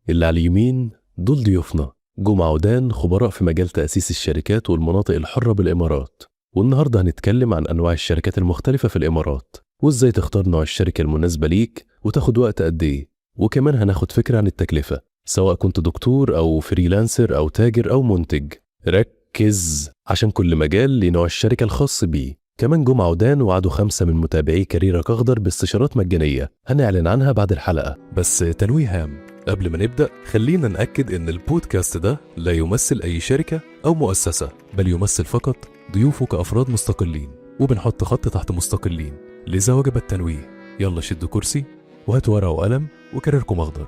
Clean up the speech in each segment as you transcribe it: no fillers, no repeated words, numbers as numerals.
اللي على اليمين دول ضيوفنا جمعة ودان، خبراء في مجال تأسيس الشركات والمناطق الحرة بالإمارات. والنهاردة هنتكلم عن أنواع الشركات المختلفة في الإمارات، وإزاي تختار نوع الشركة المناسبة ليك وتاخد وقت قد إيه. وكمان هناخد فكرة عن التكلفة، سواء كنت دكتور أو فريلانسر أو تاجر أو منتج. ركز عشان كل مجال لنوع الشركة الخاص بيه. كمان جمعة ودان وعدوا 5 من متابعي كاريرك أخضر باستشارات مجانية هنعلن عنها بعد الحلقة. بس تنويه هام قبل ما نبدأ، خلينا نأكد إن البودكاست ده لا يمثل أي شركة أو مؤسسة، بل يمثل فقط ضيوفه كأفراد مستقلين، وبنحط خط تحت مستقلين، لذا وجب التنويه. يلا شدوا كرسي وهاتوا ورقة وقلم وكاريركم أخضر.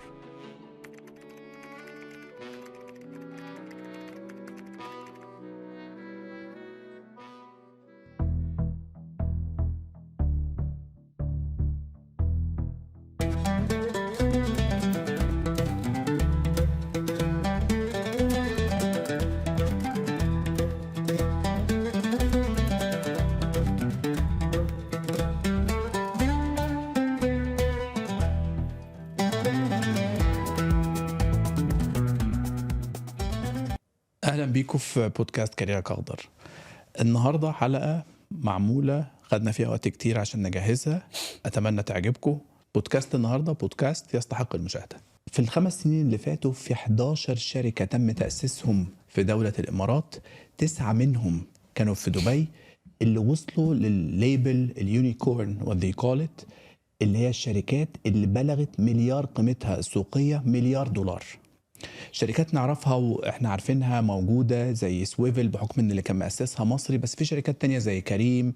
اهلا بيكم في بودكاست كاريرك اخضر. النهارده حلقه معموله خدنا فيها وقت كتير عشان نجهزها، اتمنى تعجبكم. بودكاست النهارده بودكاست يستحق المشاهده. في الخمس سنين اللي فاتوا في 11 شركه تم تاسيسهم في دوله الامارات، 9 منهم كانوا في دبي، اللي وصلوا للليبل اليونيكورن what they call it، اللي هي الشركات اللي بلغت مليار قيمتها السوقيه مليار دولار. شركات نعرفها واحنا عارفينها موجودة زي سويفل بحكم ان اللي كان مؤسسها مصري، بس في شركات تانية زي كريم،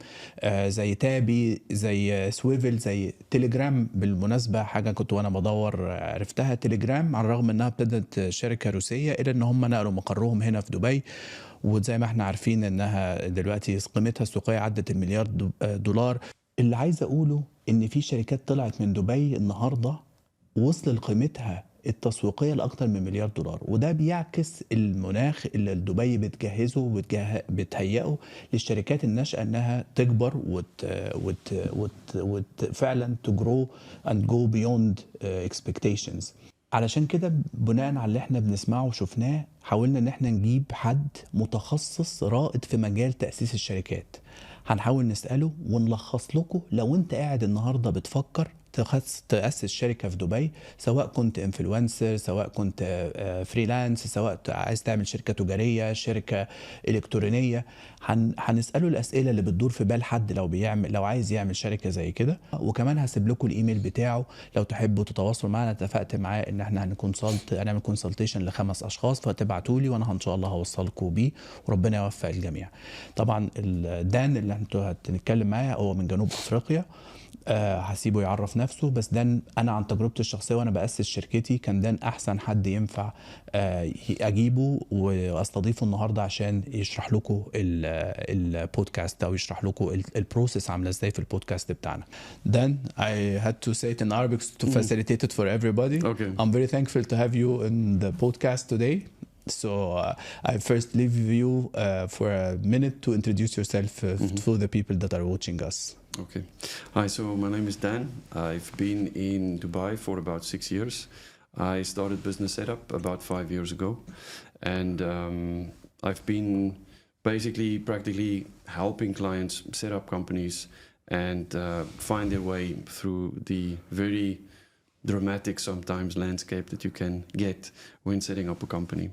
زي تابي، زي سويفل، زي تليجرام. بالمناسبة حاجة كنت وانا بدور عرفتها، تليجرام على الرغم انها ابتدت شركة روسية الا ان هم نقلوا مقرهم هنا في دبي، وزي ما احنا عارفين انها دلوقتي قيمتها السوقية عدت المليار دولار. اللي عايز اقوله ان في شركات طلعت من دبي النهاردة وصل لقيمتها التسويقية لأكتر من مليار دولار، وده بيعكس المناخ اللي دبي بتجهزه وبتهيئه للشركات الناشئة انها تكبر فعلا to grow and go beyond expectations. علشان كده بناء على اللي احنا بنسمعه وشفناه حاولنا ان احنا نجيب حد متخصص رائد في مجال تأسيس الشركات. هنحاول نسأله ونلخص لكم لو انت قاعد النهاردة بتفكر تأسس شركة في دبي، سواء كنت انفلونسر، سواء كنت فريلانس، سواء عايز تعمل شركة تجارية، شركة إلكترونية. هنسأله الأسئلة اللي بتدور في بال حد لو عايز يعمل شركة زي كده. وكمان هسيب لكم الإيميل بتاعه لو تحبوا تتواصلوا معنا. اتفقت معاه إن احنا هنعمل كونسلتيشن ل5 أشخاص، فتبعتوا لي وأنا إن شاء الله هوصلكم بيه، وربنا يوفق الجميع. طبعا دان اللي انتوا هتنتكلم معاه هو من جنوب أفريقيا. هسيبه يعرف نفسه، بس دان انا عن تجربتي الشخصيه وانا باسس شركتي كان دان احسن حد ينفع اجيبه واستضيفه النهارده عشان يشرح لكم البودكاست او يشرح لكم البروسيس عامله ازاي في البودكاست بتاعنا. Dan, I had to say it in Arabic to facilitate it for everybody. Okay. I'm very thankful to have you in the podcast today. So I first leave you for a minute to introduce yourself to the people that are watching us. Okay. Hi, so my name is Dan. I've been in Dubai for about 6 years. I started business setup about 5 years ago. And I've been practically helping clients set up companies and find their way through the very dramatic sometimes landscape that you can get when setting up a company.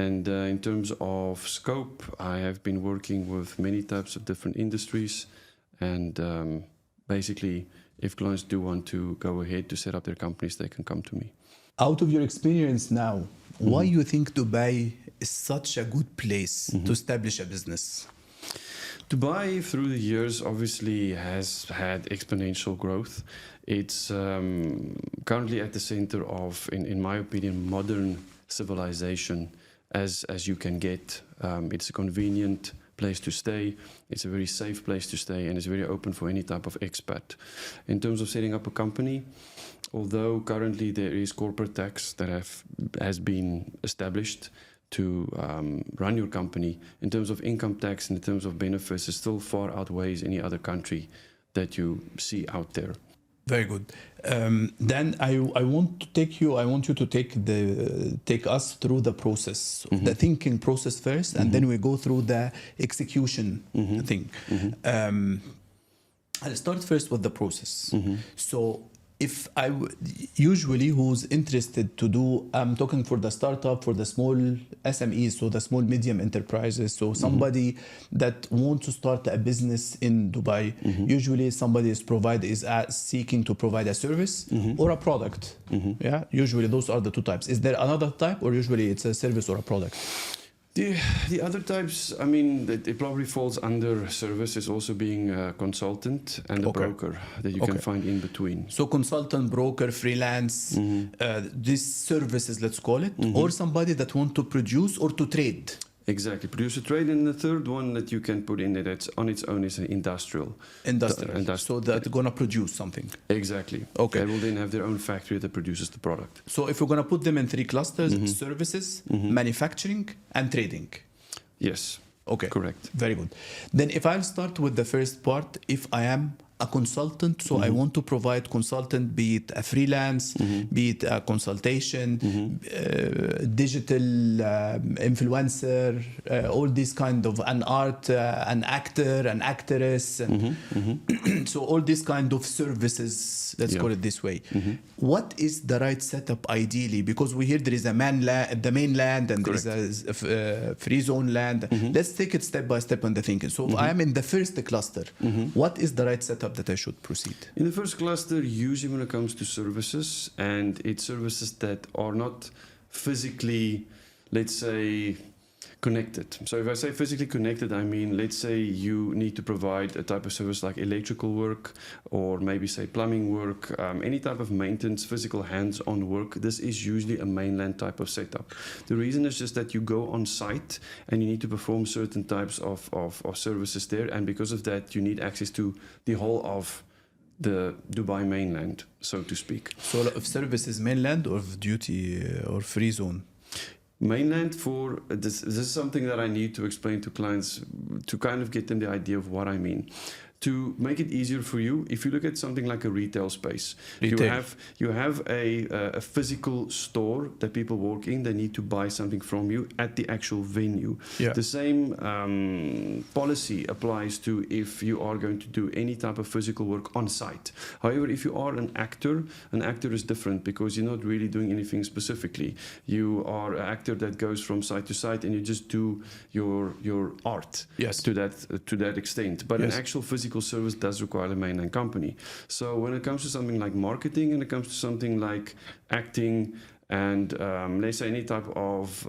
And in terms of scope, I have been working with many types of different industries. And basically, if clients do want to go ahead to set up their companies, they can come to me. Out of your experience now, why you think Dubai is such a good place to establish a business? Dubai, through the years, obviously has had exponential growth. It's currently at the center of, in my opinion, modern civilization as you can get. It's a convenient place to stay. It's a very safe place to stay, and it's very open for any type of expat. In terms of setting up a company, although currently there is corporate tax that has been established to run your company, in terms of income tax and in terms of benefits, it still far outweighs any other country that you see out there. Very good. Then I want you to take us through the process, the thinking process first, and then we go through the execution thing. I'll start first with the process. So if usually who's interested to do, I'm talking for the startup, for the small SMEs, so the small medium enterprises, so somebody that wants to start a business in Dubai, usually somebody is seeking to provide a service or a product. Yeah, usually those are the two types. Is there another type, or usually it's a service or a product? The other types, I mean, it probably falls under service, is also being a consultant and a broker that you can find in between. So consultant, broker, freelance, these services, let's call it, or somebody that want to produce or to trade. Exactly, produce a trade, and the third one that you can put in there that's on its own is an industrial. So they're gonna produce something. Exactly. Okay. They will then have their own factory that produces the product. So if we're gonna put them in three clusters: services, manufacturing, and trading. Yes. Okay. Correct. Very good. Then if I'll start with the first part, if I am a consultant, so I want to provide consultant, be it a freelance, be it a consultation, digital influencer, all these kind of an an actor, an actress, so all these kind of services, let's call it this way. What is the right setup ideally? Because we hear there is the mainland and there is a free zone land. Let's take it step by step on the thinking. So if I am in the first cluster, what is the right setup that I should proceed? In the first cluster, usually when it comes to services, and it's services that are not physically, let's say, connected. So if I say physically connected, I mean, let's say you need to provide a type of service like electrical work, or maybe say plumbing work, any type of maintenance, physical hands-on work. This is usually a mainland type of setup. The reason is just that you go on site and you need to perform certain types of services there, and because of that you need access to the whole of the Dubai mainland, so to speak. So if service is mainland or duty or free zone? Mainland for this is something that I need to explain to clients to kind of get them the idea of what I mean. To make it easier for you, if you look at something like a retail space, you have a physical store that people walk in, they need to buy something from you at the actual venue. The same policy applies to if you are going to do any type of physical work on site. However, if you are an actor is different, because you're not really doing anything specifically. You are an actor that goes from site to site and you just do your art to that extent. But an actual physical service does require a mainland company. So when it comes to something like marketing, and it comes to something like acting, and let's say any type of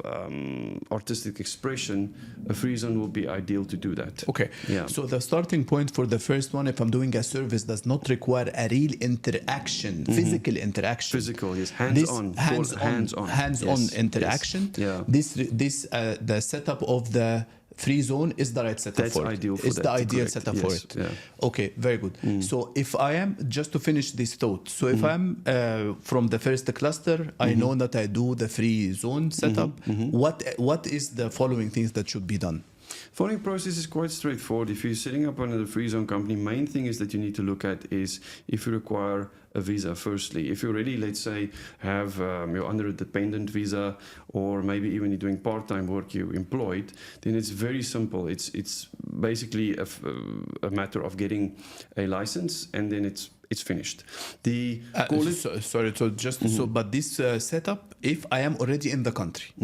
artistic expression, a free zone will be ideal to do that. Okay. Yeah. So the starting point for the first one, if I'm doing a service, does not require a real interaction, physical interaction. Physical, yes. Hands-on interaction. Yes. Yeah. The setup of the free zone is the right setup for it. It's the ideal setup for it. Yeah. Okay, very good. So if I am, just to finish this thought, so if I'm from the first cluster, I know that I do the free zone setup. What is the following things that should be done? Following process is quite straightforward. If you're setting up under the free zone company, main thing is that you need to look at is if you require a visa. Firstly, if you already, let's say, have you're under a dependent visa, or maybe even you're doing part-time work, you're employed, then it's very simple. It's basically a matter of getting a license, and then it's finished. But this setup, if I am already in the country,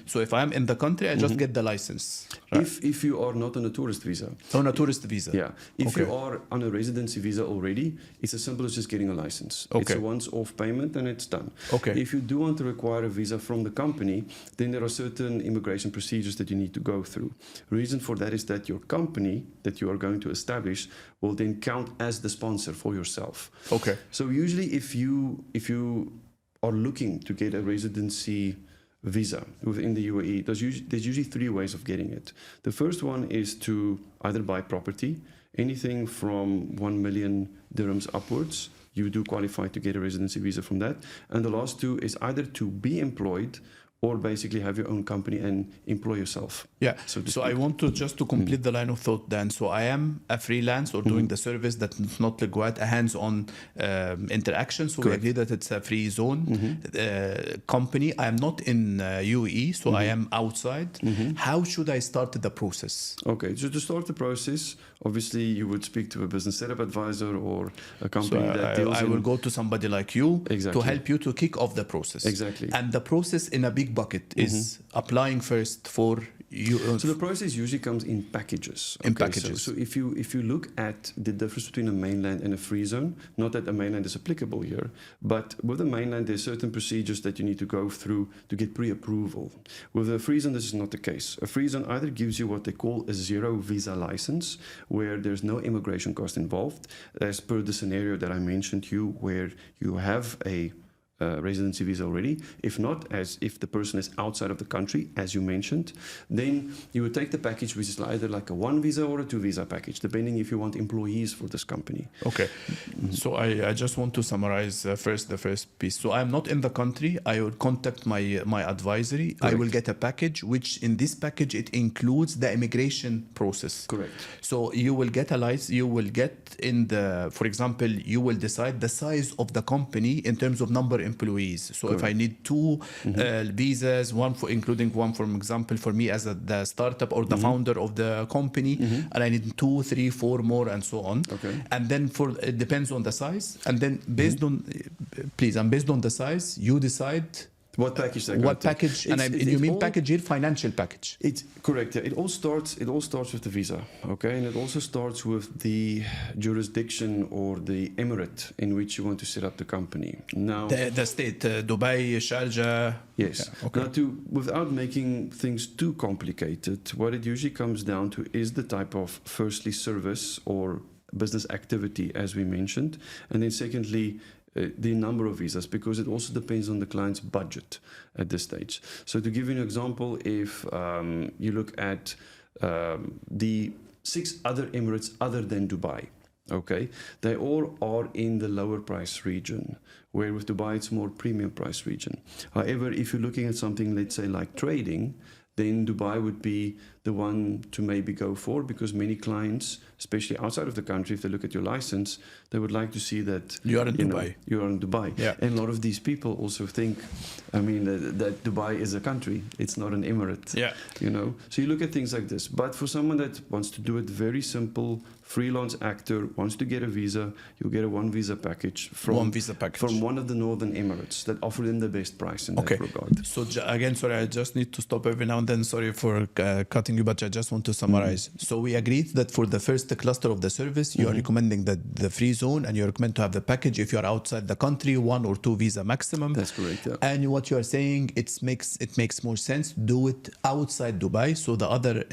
so if I am in the country, I just get the license. Right? If you are not on a tourist visa. On a tourist visa. Yeah. If you are on a residency visa already, it's as simple as just getting a license. It's a once-off payment and it's done. If you do want to require a visa from the company, then there are certain immigration procedures that you need to go through. Reason for that is that your company that you are going to establish will then count as the sponsor for yourself. Okay. So usually if you are looking to get a residency visa within the UAE, there's usually three ways of getting it. The first one is to either buy property, anything from 1 million dirhams upwards. You do qualify to get a residency visa from that. And the last two is either to be employed or basically have your own company and employ yourself. Yeah. So to So I speak. want to just to complete the line of thought, Dan. So I am a freelance or doing the service that's not required a hands-on interaction. So we Correct. agree that it's a free zone company. I am not in UAE, so I am outside. How should I start the process? Okay, so to start the process, obviously you would speak to a business setup advisor or a company So that deals I will go to somebody like you Exactly. to help you to kick off the process. Exactly. And the process in a big bucket is applying first for you. So the process usually comes in packages. In Okay, packages. So if you look at the difference between a mainland and a free zone, not that a mainland is applicable here, but with a mainland there's certain procedures that you need to go through to get pre-approval. With a free zone, this is not the case. A free zone either gives you what they call a zero visa license, where there's no immigration cost involved, as per the scenario that I mentioned to you, where you have a residency visa already. If not, as if the person is outside of the country, as you mentioned, then you would take the package, which is either like a 1 visa or a 2 visa package, depending if you want employees for this company. Okay. So I just want to summarize first the first piece. So I'm not in the country. I will contact my advisory. I will get a package, which in this package, it includes the immigration process. Correct. So you will get a license, you will get in the, for example, you will decide the size of the company in terms of number of employees. So if I need 2 visas, one for including one, for example, for me as the startup or the founder of the company, and I need 2, 3, 4 more, and so on. Okay. And then it depends on the size, and then based on, and based on the size, you decide What package? what package, and you mean package here, financial package. It's correct. Yeah. It all starts with the visa, okay, and it also starts with the jurisdiction or the emirate in which you want to set up the company. Now, The state, Dubai, Sharjah. yes. Yeah, okay. Now, without making things too complicated, what it usually comes down to is the type of, firstly, service or business activity, as we mentioned, and then secondly, the number of visas, because it also depends on the client's budget at this stage. So to give you an example, if you look at the 6 other emirates other than Dubai, okay, they all are in the lower price region, where with Dubai it's more premium price region. However, if you're looking at something, let's say like trading, then Dubai would be the one to maybe go for, because many clients, especially outside of the country, if they look at your license, they would like to see that You are in Dubai. You are in Dubai. Yeah. And a lot of these people also think, I mean, that Dubai is a country. It's not an emirate. Yeah. You know, so you look at things like this. But for someone that wants to do it very simple, freelance actor, wants to get a visa, you get a 1 visa package from one of the northern emirates that offer them the best price in that regard. So again, sorry, I just need to stop every now and then. Sorry for cutting you, but I just want to summarize. So we agreed that for the first cluster of the service, you are recommending that the free zone, and you recommend to have the package if you are outside the country, 1 or 2 visa maximum. That's correct. Yeah. And what you are saying, it makes more sense to do it outside Dubai, so the other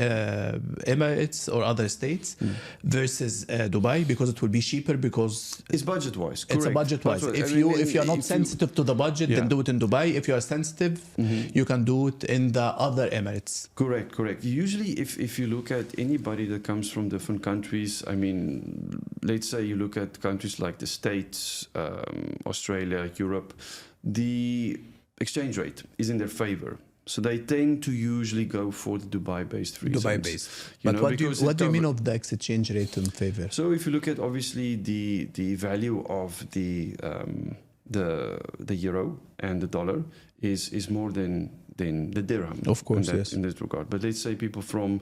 emirates or other states versus Dubai, because it will be cheaper, because it's budget wise. it's a budget wise. If you are not sensitive to the budget, then do it in Dubai. If you are sensitive, you can do it in the other emirates. Correct. Usually, if you look at anybody that comes from different countries, I mean, let's say you look at countries like the States, Australia, Europe, the exchange rate is in their favor. So they tend to usually go for the Dubai-based free zones. Dubai-based. But what do you mean of the exchange rate in favor? So if you look at obviously the value of the euro and the dollar is more than the dirham. Of course, yes. In this regard. But let's say people from,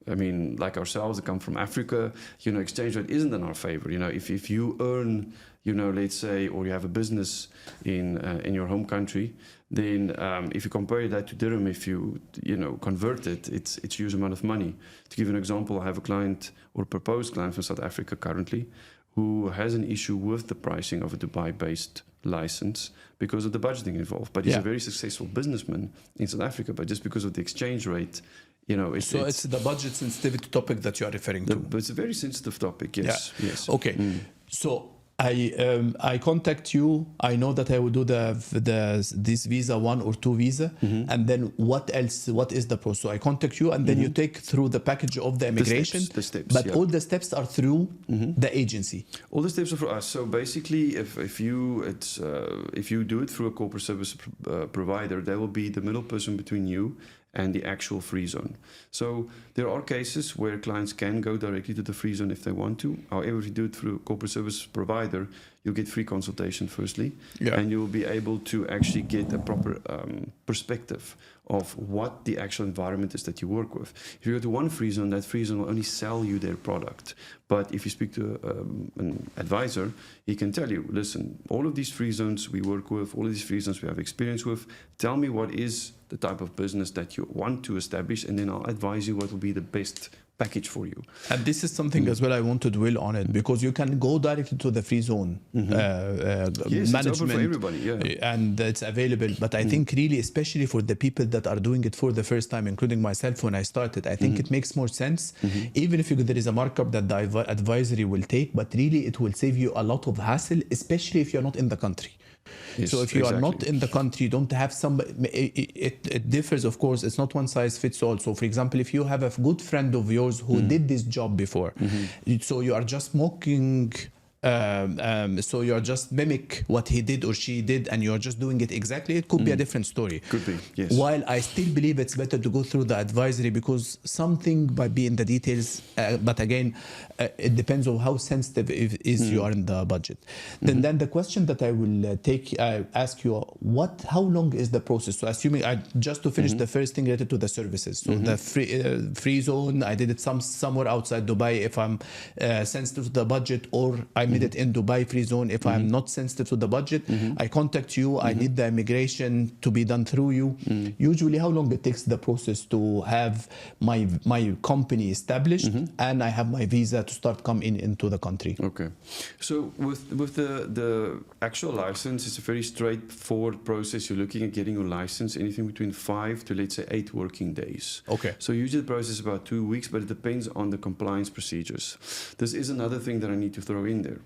I mean, like ourselves that come from Africa, you know, exchange rate isn't in our favor. You know, if you earn, you know, let's say, or you have a business in your home country, then if you compare that to dirham, if you convert it, it's a huge amount of money. To give you an example, I have a client or a proposed client from South Africa currently who has an issue with the pricing of a Dubai-based license because of the budgeting involved. But he's a very successful businessman in South Africa, but just because of the exchange rate, you know, it's the budget sensitivity topic that you are referring to. But it's a very sensitive topic, yes. Yeah. Yes. Okay. So I contact you. I know that I will do this visa 1 or 2 visa, and then what else? What is the process? So I contact you, and then you take through the package of the immigration. The steps, but yeah. all the steps are through the agency. All the steps are for us. So basically, if you do it through a corporate service provider, they will be the middle person between you and the actual free zone. So there are cases where clients can go directly to the free zone if they want to. However, if you do it through a corporate service provider, you'll get free consultation firstly, and you will be able to actually get a proper perspective of what the actual environment is that you work with. If you go to one free zone, that free zone will only sell you their product. But if you speak to an advisor, he can tell you, listen, all of these free zones we work with, all of these free zones we have experience with, tell me what is the type of business that you want to establish, and then I'll advise you what will be the best package for you. And this is something as well I want to dwell on it, because you can go directly to the free zone Yes, management, it's open for everybody, yeah. and it's available. But I think really, especially for the people that are doing it for the first time, including myself when I started, I think it makes more sense, even if there is a markup that the advisory will take, but really it will save you a lot of hassle, especially if you're not in the country. Yes, so if you are not exactly. in the country, you don't have somebody. It differs, of course. It's not one size fits all. So, for example, if you have a good friend of yours who did this job before, so you are just mocking. So you're just mimic what he did or she did, and you're just doing it exactly. It could be a different story. Could be, yes. While I still believe it's better to go through the advisory, because something might be in the details. But again, it depends on how sensitive you are in the budget. Then the question that I will ask you: how long is the process? So assuming just to finish the first thing related to the services. So the free zone, I did it somewhere outside Dubai. If I'm sensitive to the budget, or I made it in Dubai free zone. If I'm not sensitive to the budget, I contact you. I need the immigration to be done through you. Usually, how long it takes the process to have my company established and I have my visa to start coming into the country? Okay, so with the actual license, it's a very straightforward process. You're looking at getting your license anything between 5 to, let's say, 8 working days. Okay. So usually the process is about 2 weeks, but it depends on the compliance procedures. This is another thing that I need to throw in there.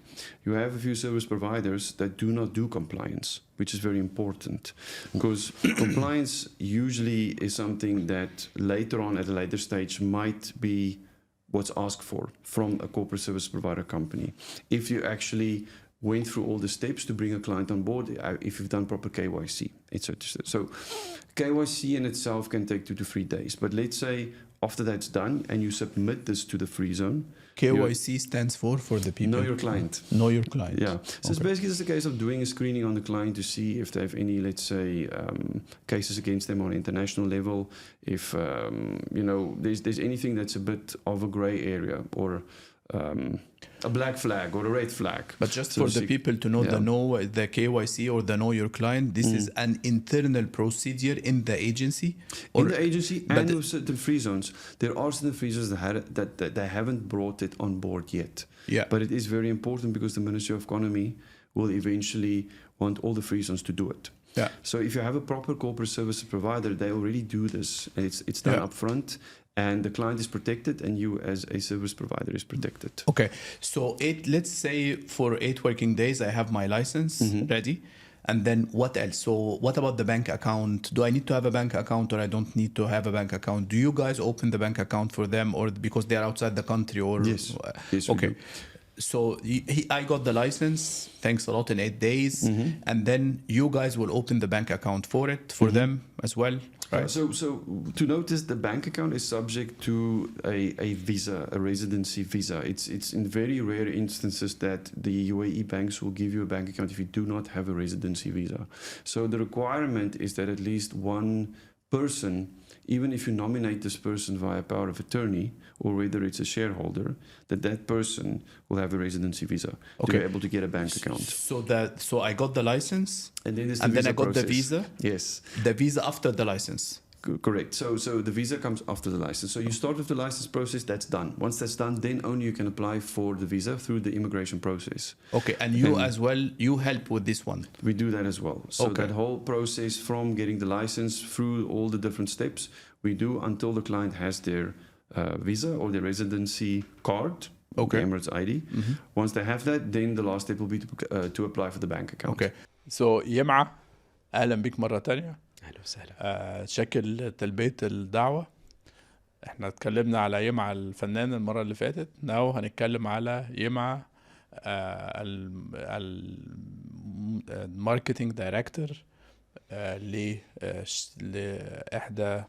You have a few service providers that do not do compliance, which is very important, because compliance usually is something that later on at a later stage might be what's asked for from a corporate service provider company. If you actually went through all the steps to bring a client on board, if you've done proper KYC, etc. So KYC in itself can take 2 to 3 days, but let's say after that's done and you submit this to the free zone. KYC stands for the people. Know your client. Know your client. Yeah. So it's basically just a case of doing a screening on the client to see if they have any, let's say, cases against them on an international level. If there's anything that's a bit of a grey area, or a black flag or a red flag. But just for the people to know, the KYC or the know your client, this is an internal procedure in the agency. In the agency and with certain free zones. There are certain free zones that they haven't brought it on board yet. Yeah. But it is very important, because the Ministry of Economy will eventually want all the free zones to do it. Yeah. So if you have a proper corporate service provider, they already do this, and it's done up front. And the client is protected, and you as a service provider is protected. Okay, so let's say for 8 working days I have my license ready, and then what else? So what about the bank account? Do I need to have a bank account, or I don't need to have a bank account? Do you guys open the bank account for them, or because they are outside the country? Or Yes. Yes, okay. So I got the license, thanks a lot, in 8 days, and then you guys will open the bank account for them as well, right? So to notice, the bank account is subject to a visa, a residency visa. It's in very rare instances that the UAE banks will give you a bank account if you do not have a residency visa. So the requirement is that at least one person, even if you nominate this person via power of attorney, or whether it's a shareholder, that person will have a residency visa to be able to get a bank account. So I got the license, and then I got the visa. Yes. The visa after the license. Correct. So the visa comes after the license. So you start with the license process, that's done. Once that's done, then only you can apply for the visa through the immigration process. Okay, and you as well, you help with this one? We do that as well. So that whole process from getting the license through all the different steps, we do until the client has their visa or their residency card, Okay. the Emirates ID. Once they have that, then the last step will be to apply for the bank account. اوكي سو يمعة، اهلا بيك مره تانية. اهلا وسهلا. شكل تلبيه الدعوه. احنا اتكلمنا على يمعة الفنان المره اللي فاتت، ناو هنتكلم على يمعة الماركتينج دايركتور لاحدى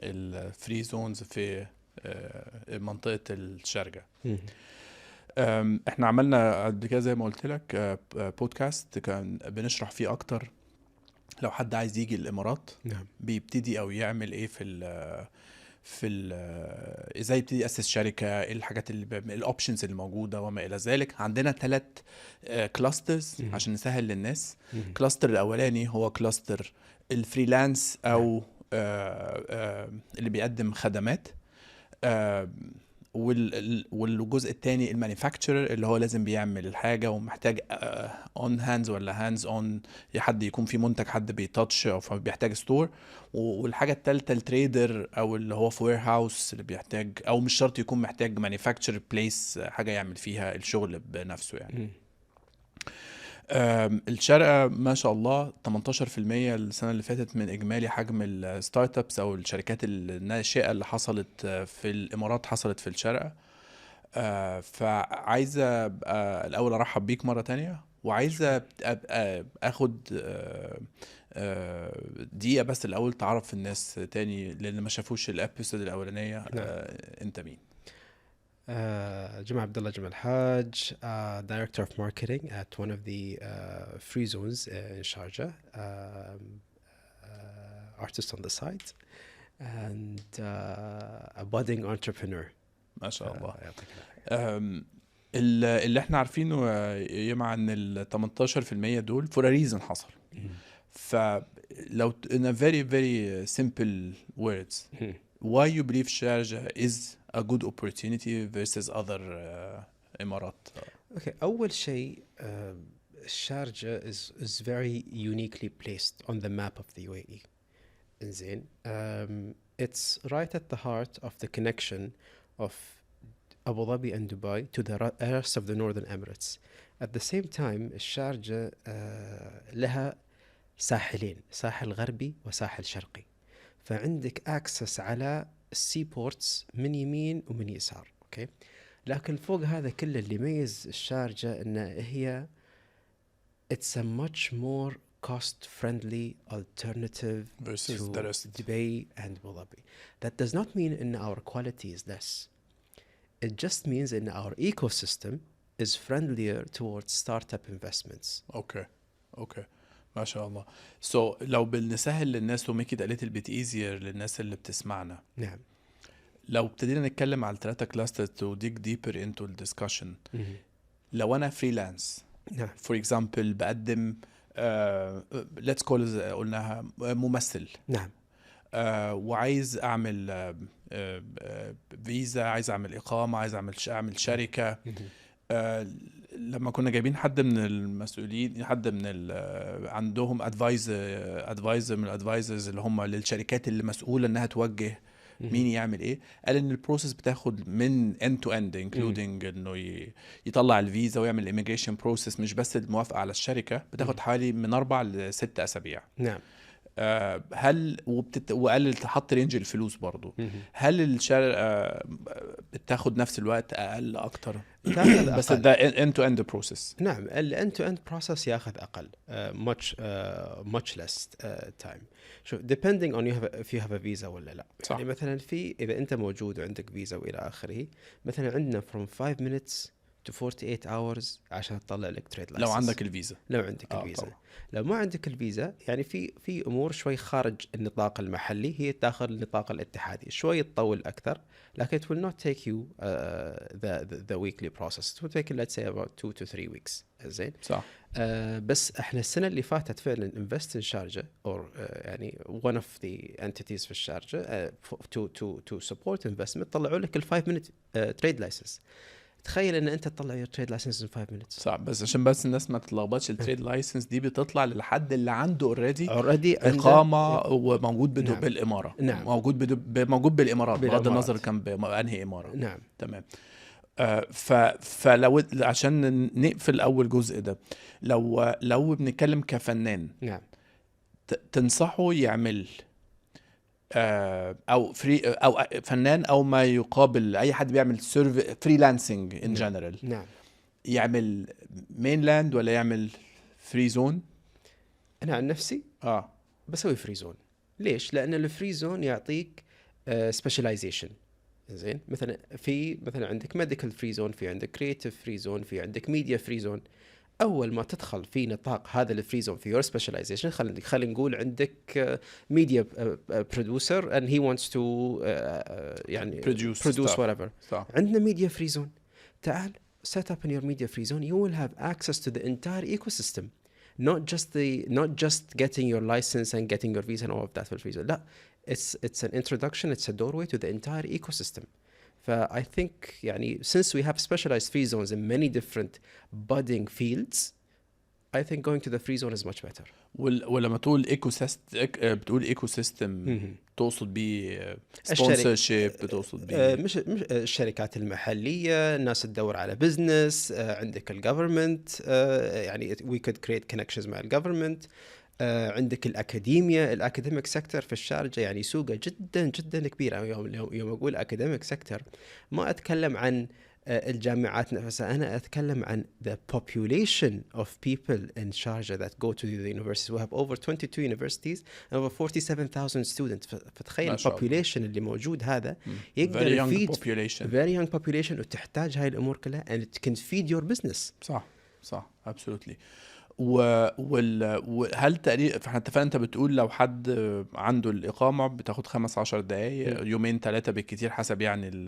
الفري زونز في منطقه الشركة. احنا عملنا قبل كده زي ما قلت لك بودكاست كان بنشرح فيه اكتر لو حد عايز يجي الامارات نعم. بيبتدي او يعمل ايه ازاي يبتدي ياسس شركه، ايه الحاجات اللي الاوبشنز اللي موجوده وما الى ذلك. عندنا 3 كلاسترز عشان نسهل للناس. كلاستر الاولاني هو كلاستر الفريلانس او اللي بيقدم خدمات، والجزء الثاني المانيفاكتشرر اللي هو لازم بيعمل الحاجه ومحتاج اون هاندز ولا هاندز اون، حد يكون في منتج حد بيتاتش او بيحتاج ستور. والحاجه الثالثه التريدر او اللي هو في وير هاوس اللي بيحتاج او مش شرط يكون محتاج مانيفاكتشر بليس، حاجه يعمل فيها الشغل بنفسه يعني. الشركة ما شاء الله 18% السنة اللي فاتت من إجمالي حجم الستارت ابس أو الشركات الناشئة اللي حصلت في الإمارات حصلت في الشركة. فعايزة الأول أرحب بيك مرة تانية، وعايزة أخد دقيقة بس الأول تعرف الناس تاني لأن ما شافوش الأبيسود الأولانية. أنت مين؟ جمال عبد الله جمال حاج, Director of Marketing at one of the free zones in Sharjah, artist on the side, and a budding entrepreneur. ما شاء الله. يعطيك العافية. اللي احنا عارفينه يمع ان ال 18% دول for a reason حصل. فلو in a very very simple words, why you believe Sharjah is a good opportunity versus other إمارات؟ Okay, أول شيء Sharjah is very uniquely placed on the map of the UAE. إنزين, it's right at the heart of the connection of Abu Dhabi and Dubai to the rest of the Northern Emirates. At the same time, Sharjah لها ساحلين, ساحل غربي وساحل شرقي. فعندك access على السي بورتس من يمين ومن يسار. اوكي, لكن فوق هذا كله اللي يميز الشارجة ان هي it's a much more cost friendly alternative versus to the rest. Dubai and Abu Dhabi. That does not mean in our quality is less. It just means in our ecosystem is friendlier towards startup investments. اوكي ما شاء الله. So لو بنسهل للناس و make it a little bit easier للناس اللي بتسمعنا. نعم. لو ابتدينا نتكلم على ال3 clusters to dig deeper into the discussion. لو أنا freelance, نعم. for example بقدم let's call قلناها ممثل. نعم. وعايز أعمل فيزا, عايز أعمل إقامة, عايز أعمل شركة. لما كنا جايبين حد من المسؤولين, حد من عندهم ادفايزر من الادفايزرز اللي هم للشركات اللي مسؤولة انها توجه مين يعمل ايه, قال ان البروسيس بتاخد من end to end including انه يطلع الفيزا ويعمل الاميجريشن بروسيس, مش بس الموافقة على الشركة, بتاخد حوالي من 4 ل 6 أسابيع. نعم. هل وقلل تحط رينج الفلوس برضو, هل الشركة بتاخد نفس الوقت اقل اكتر؟ بس ده end to end process. نعم, ال end to end process ياخذ اقل, much less time. شوف, depending on if you have a visa ولا لا. صح. يعني مثلا اذا انت موجود وعندك فيزا والى اخره, مثلا عندنا from 5 minutes to 48 hours عشان تطلع لك تريد لايسنس. لو عندك الفيزا. لو عندك الفيزا. طبعا. لو ما عندك الفيزا يعني في امور شوي خارج النطاق المحلي, هي داخل النطاق الاتحادي, شوي تطول اكثر, لكن it will not take you the weekly process. It will take let's say about 2 to 3 weeks. زين. صح. بس احنا السنه اللي فاتت فعلا invest in Sharjah or يعني one of the entities في الشارجة to support investment, طلعوا لك ال 5 minute trade license. تخيل ان انت تطلع your trade license in 5 minutes. صح, بس عشان بس الناس ما تتلخبطش, التريد لايسنس دي بتطلع للحد اللي عنده already اقامه وموجود نعم. بالاماره. نعم. موجود بالامارات بغض النظر كان بانهي اماره. نعم. تمام. فلو عشان نقفل اول جزء ده، لو بنتكلم كفنان، نعم. تنصحه يعمل او او فنان او ما يقابل اي حد بيعمل فريلانسنج ان جنرال، نعم. يعمل مينلاند ولا يعمل فري زون؟ انا عن نفسي بسوي فري زون. ليش؟ لان الفري زون يعطيك سبيشاليزيشن. زين، مثلا عندك ميديكال فري زون، في عندك كرييتيف فري زون، في عندك ميديا فري زون. اول ما تدخل في نطاق هذا الفري زون في يور سبيشاليزيشن، خلينا نقول عندك ميديا برودوسر and he wants to يعني produce whatever. عندنا ميديا فري زون. تعال set up in your media free zone. You will have access to the entire ecosystem, not just getting your license and getting your visa and all of that for free zone. لا, it's an introduction, it's a doorway to the entire ecosystem. I think يعني since we have specialized free zones in many different budding fields, I think going to the free zone is much better. ولما تقول بتقول ايكو سيستم تقصد بيه سبونسرشيب، بتقصد بيه مش الشركات المحلية، الناس تدور على بزنس، عندك الجفرمنت، يعني we could create connections مع الجفرمنت، عندك الأكاديمية، الأكاديميك سيكتور في الشارجة يعني سوقه جدا جدا كبير. يوم أقول أكاديميك سيكتور ما أتكلم عن الجامعات نفسها، أنا أتكلم عن the population of people in Sharjah that go to the universities. We have over 22 universities and over 47,000 students. فتخيل population اللي موجود هذا يقدر يفيد very young population وتحتاج هاي الأمور كلها and it can feed your business. صح absolutely. وهل تقريبا فاحنا اتفقنا، انت بتقول لو حد عنده الإقامة بتاخد 15 دقايق، يومين 3 بالكتير حسب يعني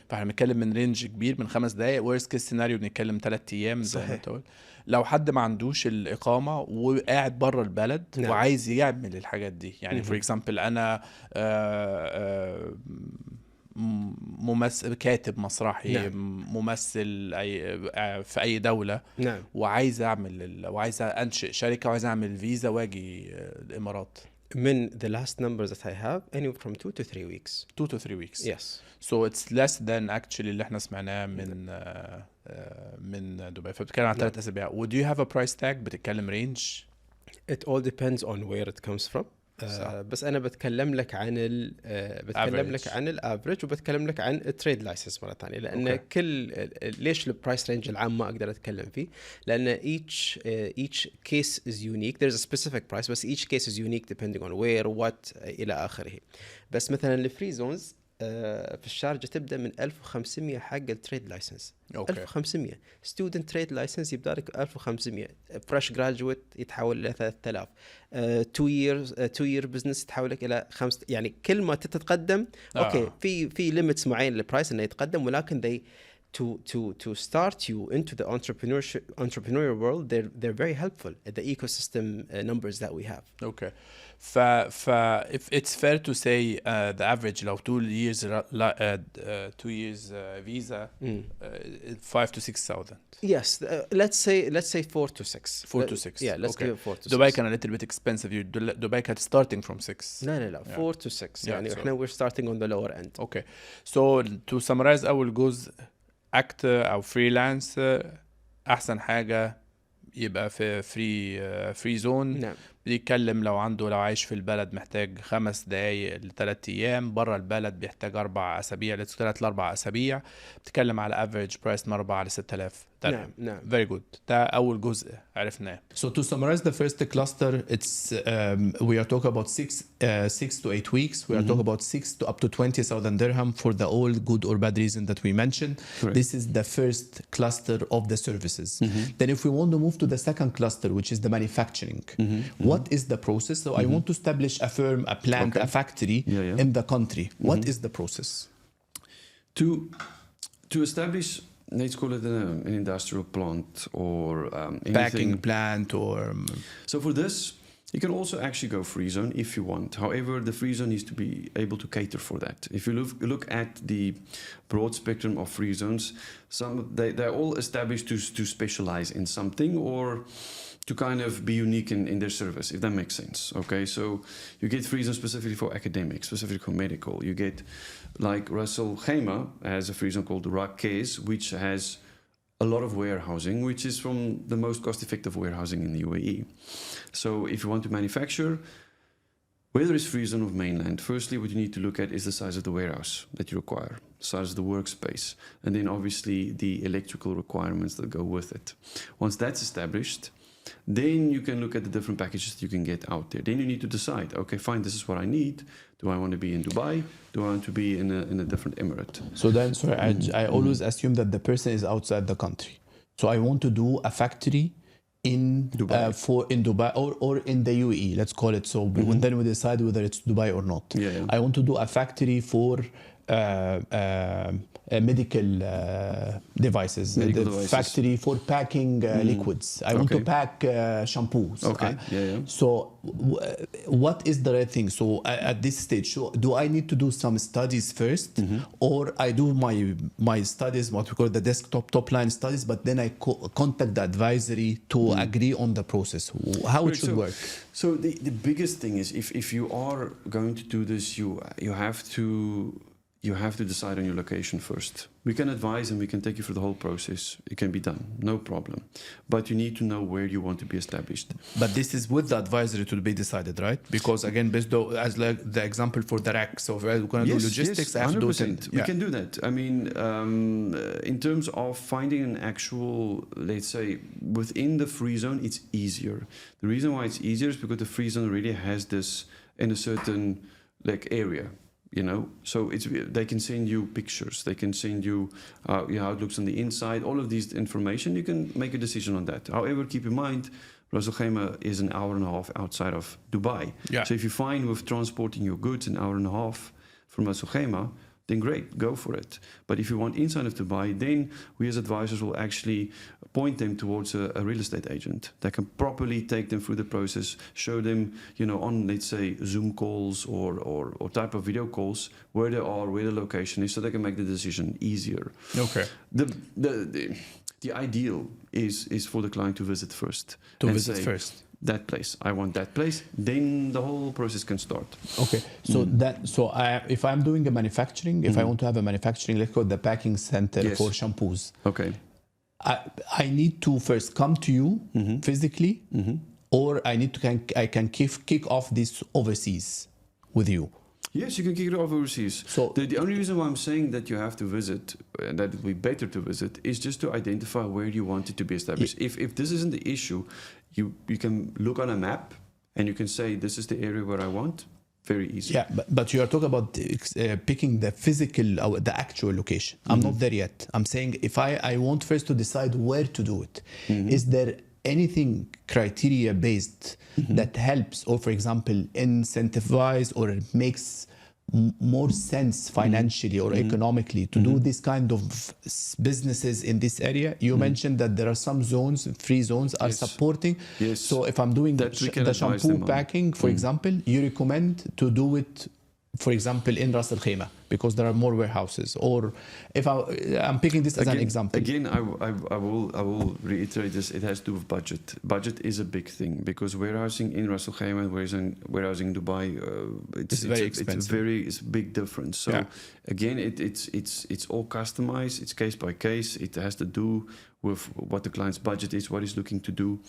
فاحنا بنتكلم من رينج كبير من 5 دقايق. ورست كيس سيناريو بنتكلم 3 أيام زي ما انت قلت. لو حد ما عندوش الإقامة وقاعد بره البلد وعايز يعمل الحاجات دي، يعني فور اكزامبل أنا ممثل، كاتب مسرحي، ممثل في أي دولة، وعايز أنشئ شركة وعايز أعمل فيزا واجي الإمارات. من the last numbers that I have, anywhere from 2 to 3 weeks. 2 to 3 weeks. Yes. So it's less than actually اللي احنا سمعناه من دبي. فبتكلم عن 3 أسابيع. Would you have a price tag؟ بتتكلم range؟ It all depends on where it comes from. بس أنا بتكلم لك عن الافريج، وبتكلم لك عن التريد لايسنس مرة ثانية، لأن ليش البرايس رينج العام ما أقدر أتكلم فيه؟ لأن each case is unique. There's a specific price, بس each case is unique depending on where, what إلى آخره. بس مثلا الفري زونز في الشارجة تبدأ من 1500 حق التريد لايسنس. 1500 ستودنت تريد لايسنس يبدأ لك 1500. فريش جراجويت يتحول إلى 3000. 2 year بزنس يتحول لك إلى 5. يعني كل ما تتقدم أوكي في ليميتس معين للبرايس إنه يتقدم، ولكن they to start you into the entrepreneurial world, they're very helpful at the ecosystem numbers that we have. Okay. If it's fair to say the average لو 2 years visa 5 to 6,000. Yes, let's say 4 to 6. 4 to 6. Yeah, let's give it 4 to 6. Dubai كان a little bit expensive. Dubai كانت starting from 6. لا 4 to 6. يعني احنا we're starting on the lower end. Okay. So to summarize أول جزء، act أو freelance أحسن حاجة يبقى في free zone. نعم. بيتكلم لو عايش في البلد محتاج 5 دقايق ل3 أيام، برا البلد بيحتاج 4 أسابيع 3 ل 4 أسابيع. بتتكلم على average price من 4 ل 6,000 درهم. نعم. Very good. ده أول جزء عرفناه. So to summarize the first cluster, it's we are talking about 6 to 8 weeks. We are talking about 6 to up to 20,000 dirham for the all good or bad reason that we mentioned. Correct. This is the first cluster of the services. Then if we want to move to the second cluster, which is the manufacturing, what is the process? So I want to establish a firm, a plant, a factory in the country. What is the process? To establish, let's call it an industrial plant or packing plant or... So for this, You can also actually go free zone if you want. However, the free zone needs to be able to cater for that. If you look at the broad spectrum of free zones, they're all established to specialize in something or to kind of be unique in their service, if that makes sense. Okay, so you get free zones specifically for academics, specifically for medical. You get, like Russell Khema has a free zone called Rakez, which has a lot of warehousing, which is from the most cost-effective warehousing in the UAE. So if you want to manufacture, whether it's free zone or mainland, firstly what you need to look at is the size of the warehouse that you require, the size of the workspace, and then obviously the electrical requirements that go with it. Once that's established, then you can look at the different packages that you can get out there. Then you need to decide, okay, fine, this is what I need. Do I want to be in Dubai? Do I want to be in a different emirate? So then, sorry, I always assume that the person is outside the country. So I want to do a factory in Dubai. in Dubai or in the UAE, let's call it so. Then we decide whether it's Dubai or not. Yeah. I want to do a factory for medical devices. Medical The devices. factory for packing liquids. I want to pack shampoos. Okay. So what is the right thing? So at this stage, so do I need to do some studies first, or I do my studies, what we call the desktop top line studies, but then I contact the advisory to agree on the process, how it should work? So the biggest thing is if you are going to do this, you have to decide on your location first. We can advise and we can take you through the whole process. It can be done, no problem. But you need to know where you want to be established. But this is with the advisory to be decided, right? Because again, based on, as like the example for the rack, so if we're going to do logistics, I have to do it. We can do that. I mean, in terms of finding an actual, let's say, within the free zone, it's easier. The reason why it's easier is because the free zone really has this in a certain area. So they can send you pictures, they can send you how it looks on the inside, all of these information. You can make a decision on that. However, keep in mind, Ras Al Khaimah is an hour and a half outside of Dubai. Yeah. So if you find with transporting your goods an hour and a half from Ras Al Khaimah, then great, go for it. But if you want inside of Dubai, then we as advisors will actually point them towards a real estate agent that can properly take them through the process, show them, on, let's say, Zoom calls or type of video calls, where they are, where the location is, so they can make the decision easier. Okay. The ideal is for the client to visit first. That place, I want that place, then the whole process can start. Okay, so if I'm doing a manufacturing, if I want to have a manufacturing, let's call it the packing center for shampoos. Okay. I need to first come to you physically, or I can kick off this overseas with you. Yes, you can kick it off overseas. So the only reason why I'm saying that you have to visit, and that it would be better to visit, is just to identify where you want it to be established. If this isn't the issue, you can look on a map and you can say, this is the area where I want. Very easy. Yeah, but you are talking about picking the physical or the actual location. I'm not there yet. I'm saying if I want first to decide where to do it. Is there anything criteria based that helps, or for example incentivize, or it makes more sense financially or economically to do this kind of businesses in this area? You mentioned that there are some zones, free zones are supporting. Yes. So if I'm doing the shampoo packing, for example, you recommend to do it, for example, in Ras Al Khaimah, because there are more warehouses. Or if I'm picking this as an example. Again, I will reiterate this. It has to do with budget. Budget is a big thing, because warehousing in Ras Al Khaimah and warehousing in Dubai, it's very expensive. It's a big difference. So again, it's all customized. It's case by case. It has to do with what the client's budget is, what he's looking to do.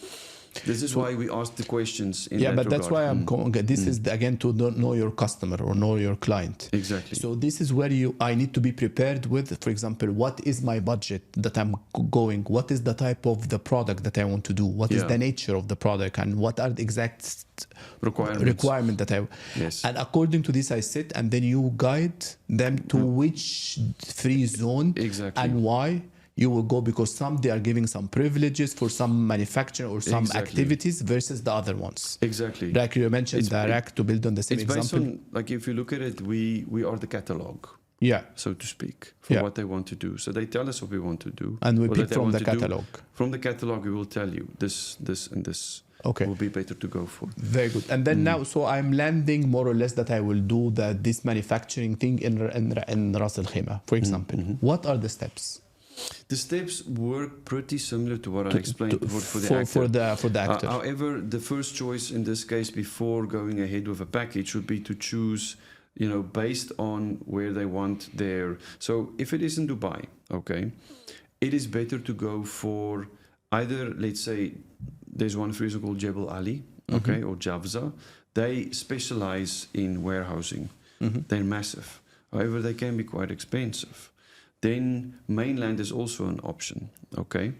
This is why we ask the questions in that regard. That's why I'm going. This is again to know your customer or know your client. Exactly. So this is where I need to be prepared with. For example, what is my budget that I'm going? What is the type of the product that I want to do? What is the nature of the product, and what are the exact requirement that I? Yes. And according to this, I sit, and then you guide them to which free zone and why. You will go, because they are giving some privileges for some manufacturing or some activities versus the other ones. Exactly. Like you mentioned, the rack, to build on the same example. It's based on, if you look at it, we are the catalog. Yeah. So to speak, for what they want to do. So they tell us what we want to do. And we pick from the catalog. From the catalog, we will tell you this, and this. Okay. will be better to go for. Very good. And then now, so I'm landing more or less that I will do this manufacturing thing in Ras Al Khaimah, for example. What are the steps? The steps work pretty similar to what I explained for the actor. For the actor. However, the first choice in this case before going ahead with a package would be to choose, based on where they want their. So if it is in Dubai, okay, it is better to go for either, let's say, there's one freezer called Jebel Ali, okay, or Javza. They specialize in warehousing. They're massive. However, they can be quite expensive. Then mainland is also an option, okay?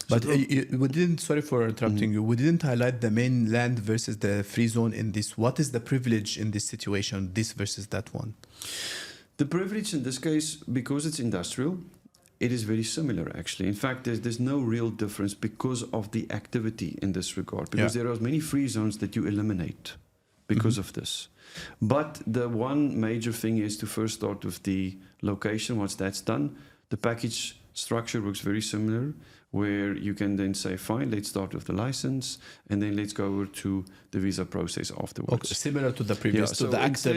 But we didn't, sorry for interrupting you, we didn't highlight the mainland versus the free zone in this. What is the privilege in this situation, this versus that one? The privilege in this case, because it's industrial, it is very similar actually. In fact, there's no real difference because of the activity in this regard, because there are many free zones that you eliminate because of this. But the one major thing is to first start with the location. Once that's done, the package structure works very similar, where you can then say, fine, let's start with the license, and then let's go over to the visa process afterwards. Okay, similar to the previous, to the actor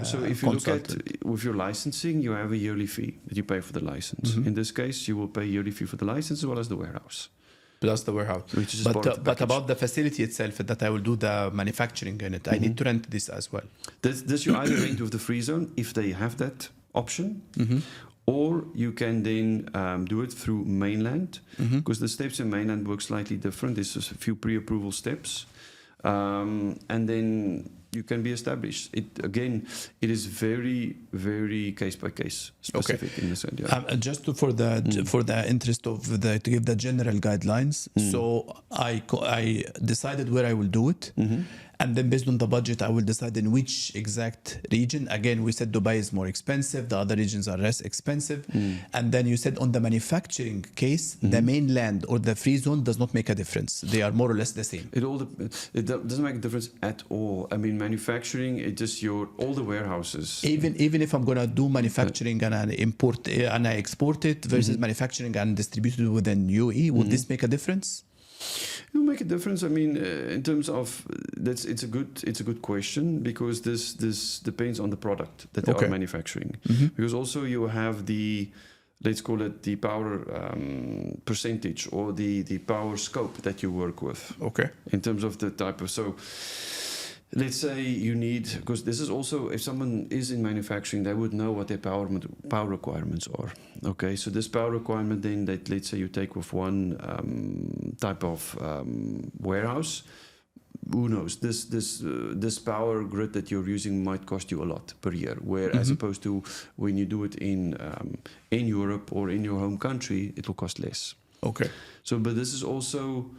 So if you look at with your licensing, you have a yearly fee that you pay for the license. In this case, you will pay a yearly fee for the license as well as the warehouse. Plus the warehouse. Which is part of the but package. about the facility itself, that I will do the manufacturing in it, I need to rent this as well. This you either rent with the free zone if they have that option, or you can then do it through mainland, because the steps in mainland work slightly different. There's just a few pre-approval steps, and then you can be established. It is very, very case by case specific in this end. Yeah. Just for the interest of to give the general guidelines. So I decided where I will do it. And then based on the budget, I will decide in which exact region. Again, we said Dubai is more expensive. The other regions are less expensive. And then you said on the manufacturing case, the mainland or the free zone does not make a difference. They are more or less the same. It doesn't make a difference at all. I mean, manufacturing, it just all the warehouses. Even if I'm gonna do manufacturing and I import and I export it versus manufacturing and distribute it within UAE, would this make a difference? It will make a difference. I mean, in terms of it's a good question, because this depends on the product that they are manufacturing. Because also you have the, let's call it the power percentage or the power scope that you work with. Okay. In terms of the type of, so let's say you need, because this is also, if someone is in manufacturing, they would know what their power requirements are. Okay, so this power requirement then that, let's say you take with one type of warehouse, who knows, this power grid that you're using might cost you a lot per year, where as opposed to when you do it in Europe or in your home country, it will cost less. Okay. So, but this is also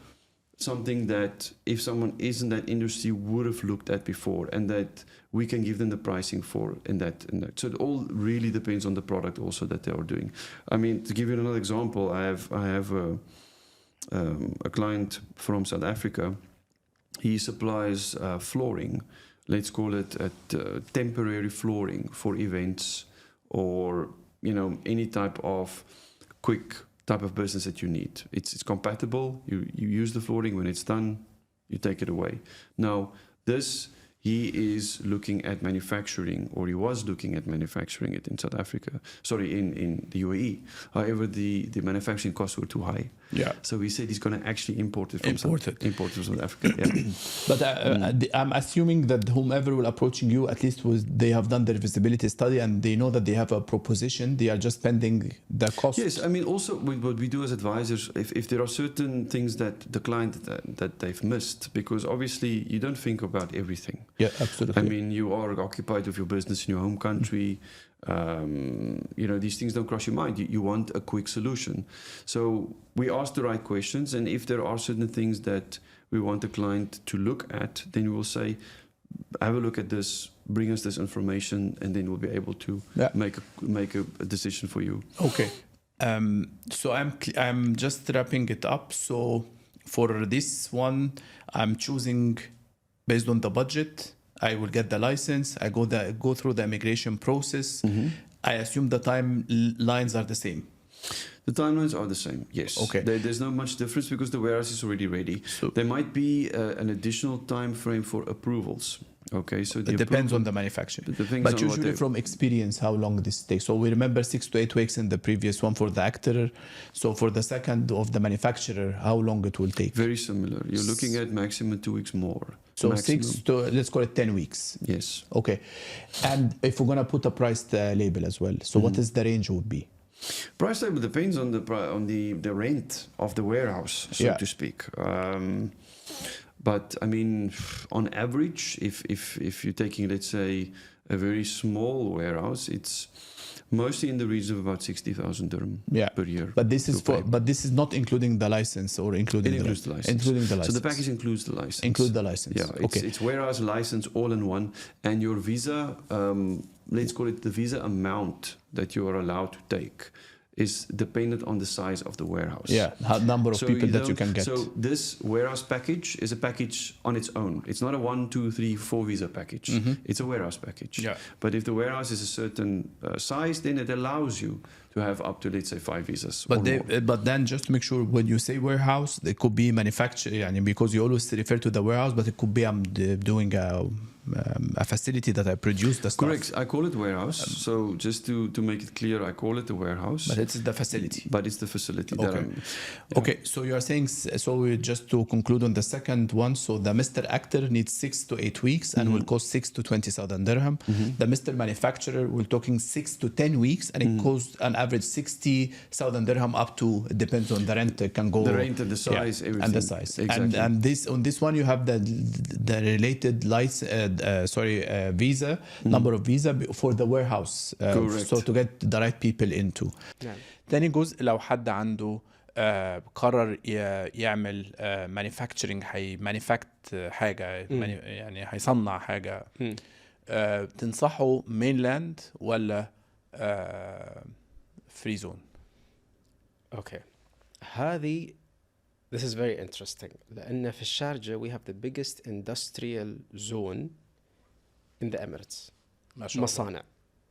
something that if someone is in that industry would have looked at before, and that we can give them the pricing for in that. So it all really depends on the product also that they are doing. I mean, to give you another example, I have a client from South Africa. He supplies flooring, let's call it temporary flooring for events, or any type of quick type of business that you need. It's compatible. You use the flooring. When it's done, you take it away. Now, he is looking at manufacturing, or he was looking at manufacturing it in South Africa. Sorry, in the UAE. However, the manufacturing costs were too high. Yeah. So he said he's going to actually import it from South Africa. Yeah. But I'm assuming that whomever will approaching you, at least they have done their visibility study and they know that they have a proposition. They are just spending the cost. Yes, I mean, also what we do as advisors, if there are certain things that the client that they've missed, because obviously you don't think about everything. Yeah, absolutely. I mean, you are occupied with your business in your home country. These things don't cross your mind. You want a quick solution. So we ask the right questions, and if there are certain things that we want the client to look at, then we will say, have a look at this, bring us this information, and then we'll be able to make a decision for you. Okay. So I'm just wrapping it up. So for this one, I'm choosing based on the budget. I will get the license. I go through the immigration process. I assume the timelines are the same. The timelines are the same, yes. Okay. There's not much difference because the warehouse is already ready. So There might be an additional time frame for approvals. Okay, so it depends on the manufacturer. It depends But on what usually they- from experience, how long this takes. So we remember 6 to 8 weeks in the previous one for the actor. So for the second of the manufacturer, how long it will take? Very similar. You're looking at maximum 2 weeks more. So maximum. 6 to, let's call it 10 weeks. Yes. Okay. And if we're going to put a price label as well, so what is the range would be? Price table depends on the rent of the warehouse, so Yeah. to speak. But I mean, on average, if you're taking, let's say, a very small warehouse, it's mostly in the region of about 60,000 dirham Yeah. per year. But this is to for, pay. but this is not including the license or including It includes the license. including the license. So the package includes the license. Include the license. Yeah, Okay. it's warehouse license all in one, and your visa, let's call it the visa amount that you are allowed to take, is dependent on the size of the warehouse. Yeah, number of people that you don't- can get. So this warehouse package is a package on its own. It's not a 1, 2, 3, 4 visa package. It's a warehouse package. Yeah. But if the warehouse is a certain size, then it allows you to have up to, let's say, 5 visas. or more. But then just to make sure when you say warehouse, it could be manufactured, because you always refer to the warehouse, but it could be doing a facility that I produce the stuff. Correct. I call it warehouse. So just to make it clear, I call it the warehouse. But it's the facility. But it's the facility. That Okay. I'm- Okay, so you are saying, so just to conclude on the second one, so the Mr. Actor needs 6 to 8 weeks and will cost 6 to 20,000 dirham. The Mr. Manufacturer, we're talking 6 to 10 weeks and it costs an average 60,000 dirham up to, it depends on the rent, it can go. The rent and the size, everything. And the size. Exactly. And this on this one, you have the related visa, number of visa for the warehouse. Correct. So to get the right people into. نعم. تاني جزء لو حد عنده قرر يعمل مانيفاكتشرنج مانيفاكت حاجه يعني هيصنع حاجه تنصحه مينلاند ولا فري زون؟ اوكي هذه this is very interesting لأن في الشارجة we have the biggest industrial zone in the Emirates. ما شاء الله. مصانع.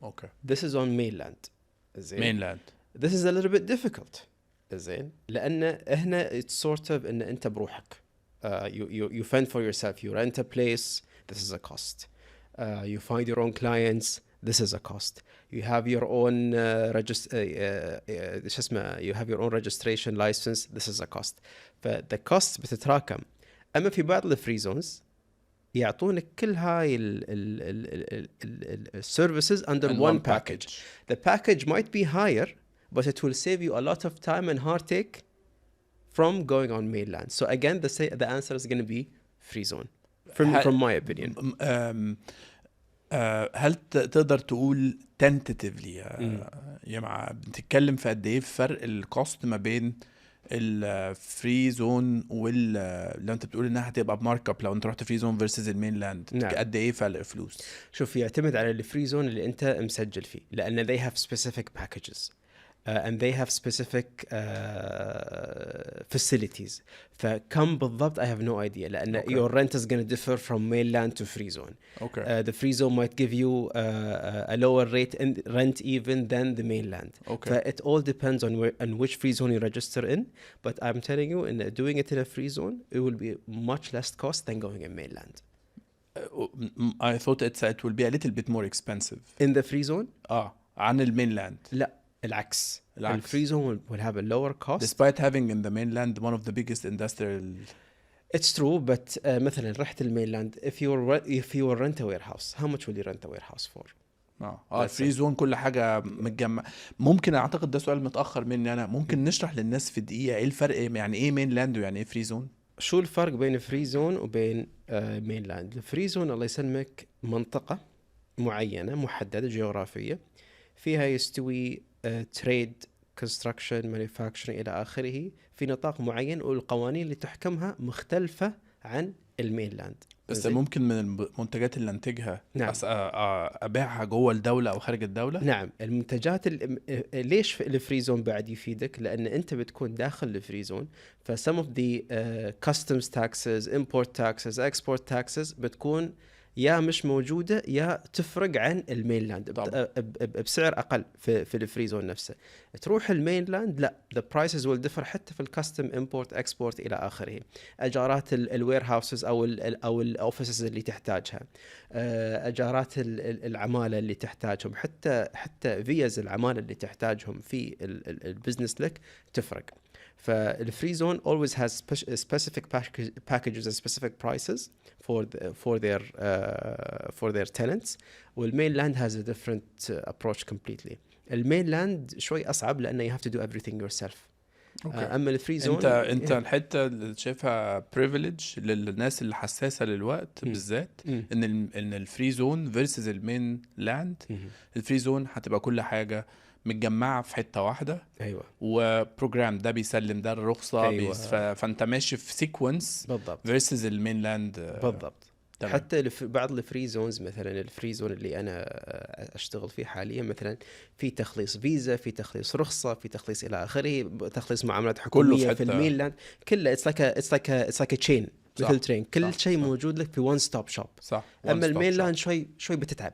اوكي. This is on mainland. زين. مينلاند. This is a little bit difficult. زين. لأن هنا it's sort of إن أنت بروحك. You fend for yourself. You rent a place. This is a cost. You find your own clients. This is a cost. You have your own you have your own registration license. This is a cost. The costs بتتراكم. أما في بعض الفري زونز يعطونك كل هاي ال services under one package. The package might be higher, but it will save you a lot of time and heartache from going on mainland. So again, the answer is going to be free zone, from my opinion. هل تقدر تقول tentatively يا مع بتتكلم في قد ايه فرق الكوست ما بين الفري زون لو انت بتقول انها هتبقى بمارك اب لو انت رحت فري زون فيرسز المينلاند نعم. قد ايه فرق فلوس؟ شوف يعتمد على الفري زون اللي انت مسجل فيه لان they have specific packages and they have specific facilities. فكم بالضبط I have no idea لأن your rent is going to differ from mainland to free zone. Okay. The free zone might give you a lower rate and rent even than the mainland. Okay. It all depends on which free zone you register in. But I'm telling you, in doing it in a free zone, it will be much less cost than going in mainland. I thought it will be a little bit more expensive. In the free zone? عن المينلاند. لا العكس. الفري zone will have a lower cost. Despite having in the mainland one of the biggest industrial. It's true, but مثلا رحت المينلاند if you rent a warehouse, how much will you rent a warehouse for? الفري زون كل حاجه متجمع. ممكن اعتقد ده سؤال متاخر مني انا. ممكن نشرح للناس في دقيقه ايه الفرق يعني ايه مينلاند ويعني ايه فري زون؟ شو الفرق بين فري زون وبين مينلاند؟ الفري زون الله يسلمك منطقه معينه محدده جغرافيه فيها يستوي تريد construction manufacturing إلى آخره في نطاق معين والقوانين اللي تحكمها مختلفة عن المينلاند. بس ممكن من المنتجات اللي انتجها نعم. أبيعها جوه الدولة أو خارج الدولة؟ نعم. المنتجات ليش الفري زون بعد يفيدك؟ لأن أنت بتكون داخل الفري زون some of the customs taxes, import taxes, export taxes بتكون يا مش موجودة يا تفرق عن المينلاند بسعر أقل في الفري زون نفسه. تروح المينلاند لا the prices will differ حتى في الكاستم import export إلى آخره. أجارات الوير هاوسز أو الأوفيسز اللي تحتاجها، أجارات العمالة اللي تحتاجهم، حتى فيز العمالة اللي تحتاجهم في البزنس لك تفرق. فالفري زون always has specific packages and specific prices for their tenants. والمينلاند has a different approach completely. المينلاند شوي أصعب لأنه you have to do everything yourself. أما الفري زون انت الحته اللي شايفها privilege للناس اللي حساسه للوقت بالذات، ان الفري زون versus المين لاند. الفري زون هتبقى كل حاجه متجمعه في حته واحده. ايوه. وبروجرام ده بيسلم ده الرخصه. أيوة. فانت ماشي في سيكونس بالضبط versus المينلاند. بالضبط. حتى بعض الفري زونز، مثلا الفري زون اللي انا اشتغل فيه حاليا، مثلا في تخليص فيزا، في تخليص رخصه، في تخليص الى اخره، تخليص معاملات حكوميه في المينلاند كله. اتس لايك تشين مثل ترين، كل شيء موجود لك في وان ستوب شوب. صح. اما المينلاند شوي بتتعب.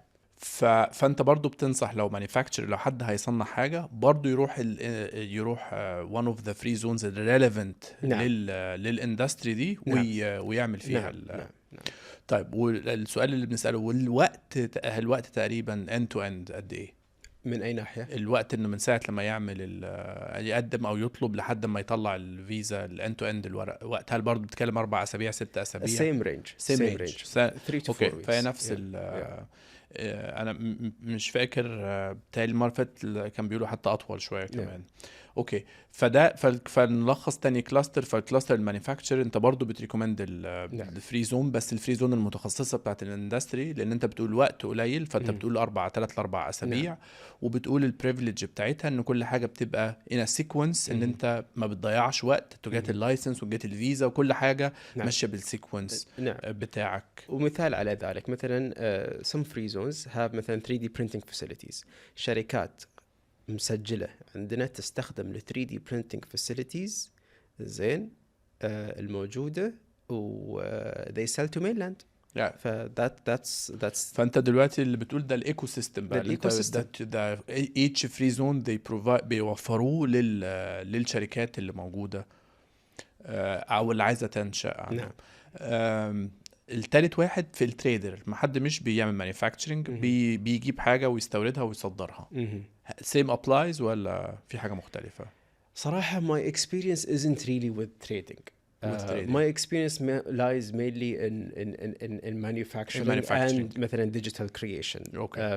فانت برضو بتنصح لو مانيفاكتشر، لو حد هيصنع حاجه برضو يروح one of the free zones relevant للاندستري دي ويعمل فيها. نعم. طيب، والسؤال اللي بنساله، الوقت تقريبا end to end قد ايه؟ من اي ناحيه؟ الوقت انه من ساعه لما يعمل يقدم او يطلب لحد ما يطلع الفيزا الاند تو اند الورق، وقت هل برضو بتتكلم 4 أسابيع 6 أسابيع؟ same range 3 to 4 weeks. فهي نفس انا مش فاكر، بتاعي المره اللي كان بيقولوا حتى اطول شويه كمان. اوكي. فده فنلخص تاني كلاستر. فالكلاستر المانيفاكتشر انت برضو بتريكومند الفري زون، بس الفري زون المتخصصه بتاعت الاندستري، لان انت بتقول وقت قليل، فانت بتقول 3 ل 4 أسابيع. وبتقول البريفليج بتاعتها ان كل حاجه بتبقى ان سيكونس، ان انت ما بتضيعش وقت تو جيت اللايسنس وجيت الفيزا، وكل حاجه ماشيه بالسيكونس بتاعك. ومثال على ذلك مثلا some free zones have مثلا 3D printing facilities. شركات مسجلة عندنا تستخدم ال 3D printing facilities زين الموجودة و they sell to mainland. that's فانت دلوقتي اللي بتقول ده الايكو سيستم بقى، ده each free zone they provide بيوفروه للشركات اللي موجودة او اللي عايزة تنشأ. نعم. التالت واحد في التريدر، ما حد مش بيعمل مانيفاكتشرنج، بيجيب حاجة ويستوردها ويصدرها. same applies ولا في حاجة مختلفة؟ صراحة my experience isn't really with trading. My experience lies mainly in manufacturing and مثلا digital creation.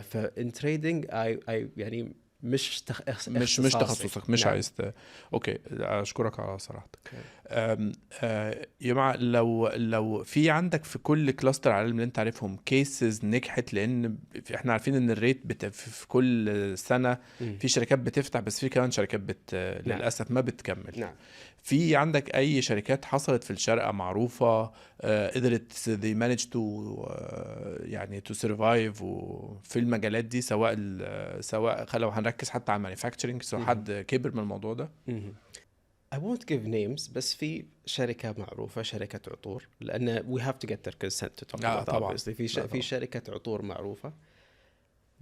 فin trading I يعني مش تخصصك، مش عايز اوكي. اشكرك على صراحتك. يا لو في عندك في كل كلاستر على اللي انت عارفهم كيسز نجحت، لان احنا عارفين ان الريت في كل سنه في شركات بتفتح، بس في كمان شركات للاسف ما بتكمل. نعم. في عندك اي شركات حصلت في الشارقة معروفة قدرت they managed to يعني to survive وفي المجالات دي، سواء لو هنركز حتى على المانيفاكتشرنج، سواء حد كبر من الموضوع ده؟ I won't give names، بس في شركة معروفة، شركة عطور، لأن we have to get their consent to talk about طبعا. في شركة عطور معروفة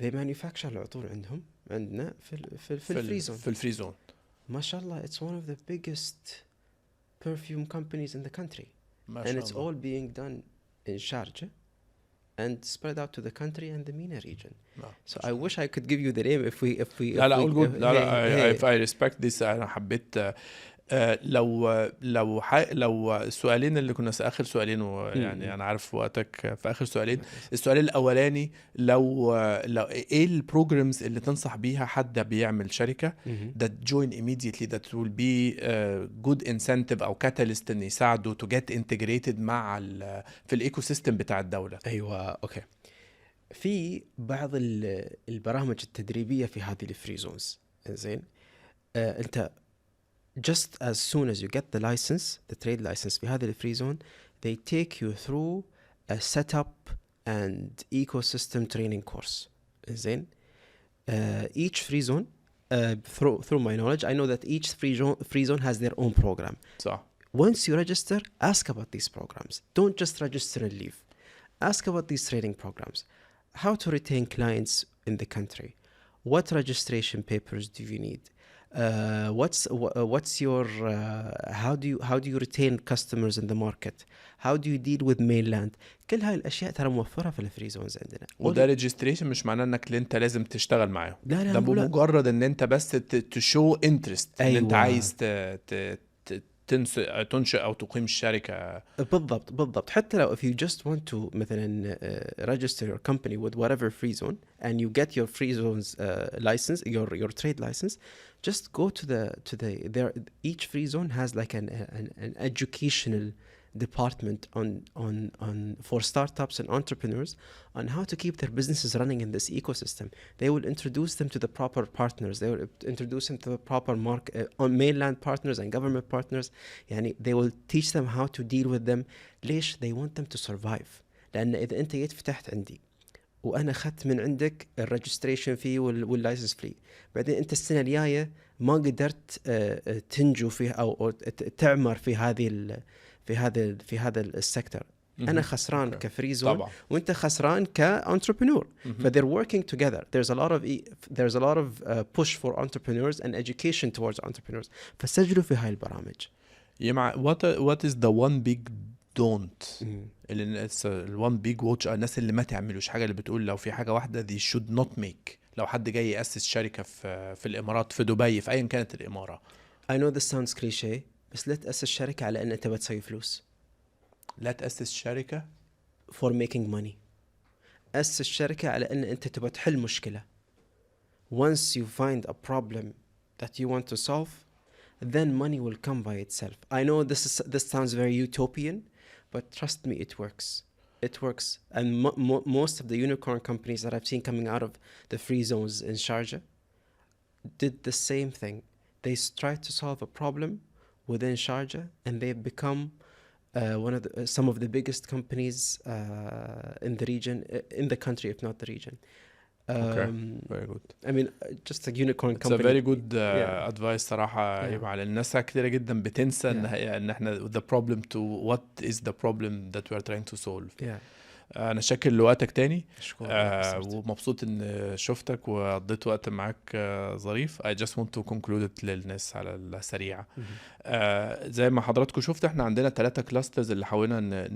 they manufacture العطور عندنا في الفري زون. في الفري زون ما شاء الله it's one of the biggest perfume companies in the country and it's all being done in Sharjah and spread out to the country and the MENA region. So I wish I could give you the name if we لا all good. لا I respect this. أنا حبيت لو السؤالين اللي كنا اخر سؤالين، يعني انا عارف وقتك في اخر سؤالين. السؤال الاولاني، لو ايه البروجرامز اللي تنصح بيها حد بيعمل شركه that join immediately that will be good incentive او catalyst ان يساعده to get integrated مع في الايكو سيستم بتاع الدوله؟ ايوه اوكي. في بعض البرامج التدريبيه في هذه الفري زونز زين. انت just as soon as you get the license, the trade license في هذا الفري زون, they take you through a setup and ecosystem training course. زين. Each free zone, through my knowledge, I know that each free zone has their own program. صح. Once you register, ask about these programs. Don't just register and leave. Ask about these trading programs. How to retain clients in the country. What registration papers do you need? What's your how do you retain customers in the market? How do you deal with mainland? كل هاي الاشياء ترى موفرة في الفري زونز عندنا. وده ريجستريشن مش معناه انك انت لازم تشتغل معاهم. لا ده نقول لا. بمجرد ان انت بس تشو انترست ان انت أيوة. عايز تنشئ او تقيم الشركة. بالضبط. حتى لو if you just want to مثلا register your company with whatever free zone and you get your free zones license, your trade license, just go to the there. Each free zone has like an educational department on for startups and entrepreneurs on how to keep their businesses running in this ecosystem. They will introduce them to the proper partners. They will introduce them to the proper on mainland partners and government partners. يعني they will teach them how to deal with them. ليش؟ they want them to survive. لأن إذا أنت جيت فتحت عندي وأنا أخذت من عندك الريجستريشن فيه واللايسنس فيه، بعدين أنت السنة الجاية ما قدرت تنجو فيه أو تعمر في هذا السيكتور، أنا خسران كفري زون وأنت خسران كانتربرنور. فthey're working together. There's a lot of push for entrepreneurs and education towards entrepreneurs. فسجلوا في هاي البرامج. what is the one big don't اللي one big watch الناس اللي ما تعملوش حاجة، اللي بتقول لو في حاجة واحدة they should not make لو حد جاي يأسس شركة في الإمارات في دبي في أيا كانت الإمارة؟ I know this sounds cliché بس لا تأسس شركة على أن أنت بتسوي فلوس. لا تأسس شركة for making money. أسس شركة على أن أنت تبغى تحل مشكلة. Once you find a problem that you want to solve, then money will come by itself. I know this sounds very utopian, but trust me, it works. It works. And most of the unicorn companies that I've seen coming out of the free zones in Sharjah did the same thing. They tried to solve a problem within Sharjah, and they've become some of the biggest companies in the region, in the country, if not the region. Okay, very good. I mean, just a unicorn It's company. a very good advice صراحة. يبقى على الناس كتيرة جدا بتنسى إن إحنا the problem to what is the problem that we are trying to solve. أنا شاكر لوقتك تاني ومبسوط إن شفتك وقضيت وقت معاك ظريف. I just want to conclude it للناس على السريع. زي ما حضراتكم شفت احنا عندنا 3 كلاسترز اللي حاولنا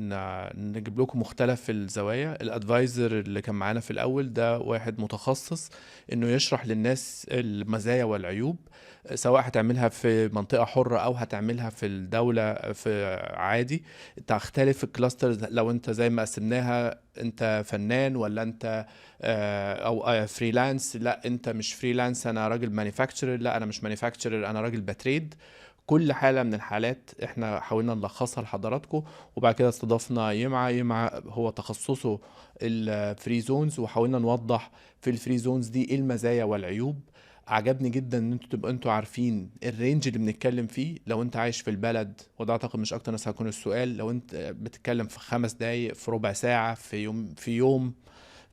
نجيب لكم مختلف الزوايا. الادفايزر اللي كان معانا في الأول ده واحد متخصص إنه يشرح للناس المزايا والعيوب، سواء هتعملها في منطقة حرة أو هتعملها في الدولة في عادي. تختلف الكلاسترز لو أنت زي ما قسمناها أنت فنان ولا أنت أو فريلانس. لا أنت مش فريلانس، أنا راجل مانيفاكتشرر. لا أنا مش مانيفاكتشرر، أنا راجل بتريد. كل حالة من الحالات احنا حاولنا نلخصها لحضراتكم. وبعد كده استضفنا يمع هو تخصصه الفري زونز، وحاولنا نوضح في الفري زونز دي ايه المزايا والعيوب. عجبني جدا ان انتوا تبقوا انتوا عارفين الرينج اللي بنتكلم فيه. لو انت عايش في البلد، وده اعتقد مش اكتر ناس هيكون السؤال، لو انت بتتكلم في 5 دقايق، في ربع ساعة، في يوم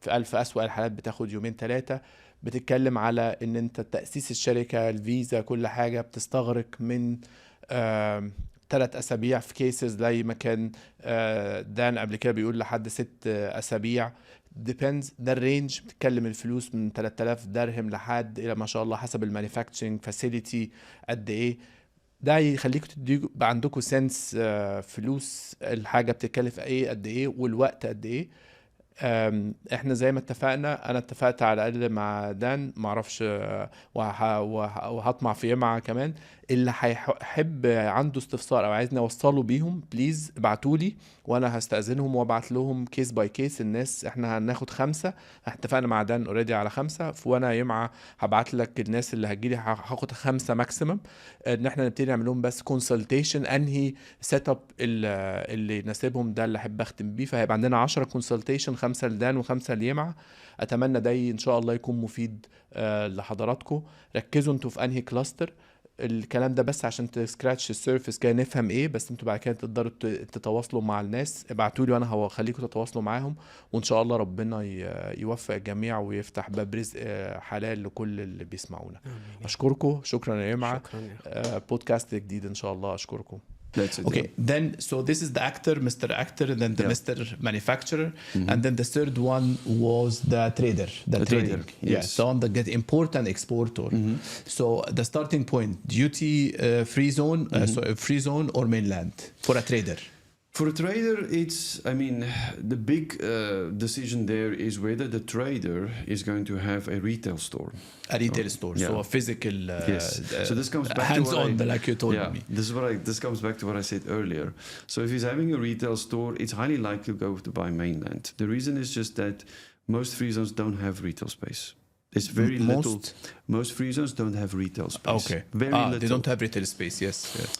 في أسوأ الحالات بتاخد 2-3. بتتكلم على ان انت تأسيس الشركة، الفيزا، كل حاجة بتستغرق من 3 أسابيع في كيسز زي ما كان دان قبل كده بيقول لحد 6 أسابيع. depends. ده الرينج. بتتكلم الفلوس من 3000 درهم لحد الى ما شاء الله حسب المانيفاكتشرنج فاسيليتي قد ايه. ده يخليكم تديكوا عندكم سنس فلوس الحاجه بتتكلف ايه قد ايه والوقت قد ايه. احنا زي ما اتفقنا، انا اتفقت على الاقل مع دان، ما اعرفش وهطمع في يمع كمان. اللي هيحب عنده استفسار او عايزني اوصله بيهم بليز ابعتولي وانا هستأذنهم وابعت لهم كيس باي كيس. الناس احنا هناخد 5، اتفقنا مع دان اوريدي على 5. وانا يمع هبعت لك الناس اللي هتجيلي هاخد 5 ماكسيمم، ان احنا نبتدي نعمل لهم بس كونسلتيشن انهي سيت اب اللي يناسبهم. ده اللي احب اختم بيه. فهيبقى عندنا 10 كونسلتيشن، 5 لدان و5 ليمع. اتمنى ده ان شاء الله يكون مفيد لحضراتكم. ركزوا انتوا في انهي كلاستر. الكلام ده بس عشان تسكراتش السيرفيس كده نفهم ايه، بس انتوا بعد كده تقدروا تتواصلوا مع الناس. ابعتولي وانا هخليكم تتواصلوا معاهم، وان شاء الله ربنا يوفق الجميع ويفتح باب رزق حلال لكل اللي بيسمعونا. اشكركم. شكرا يا جماعه. بودكاست جديد ان شاء الله. اشكركم. That's it. Okay, then so this is the actor, Mr. Actor, and then the Yeah. Mr. Manufacturer, and then the third one was the trader, the trading. trader, Yeah, yes. so on the get import and exporter. So the starting point, duty free zone, so a free zone or mainland for a trader. For a trader, it's, I mean, the big decision there is whether the trader is going to have a retail store. A retail store, so yeah. a physical. Yes. So this comes back to hands-on, what like you told me. This comes back to what I said earlier. So if he's having a retail store, it's highly likely to go to buy mainland. The reason is just that most free zones don't have retail space. It's very little. Most free zones don't have retail space. Okay. Very little. They don't have retail space. Yes.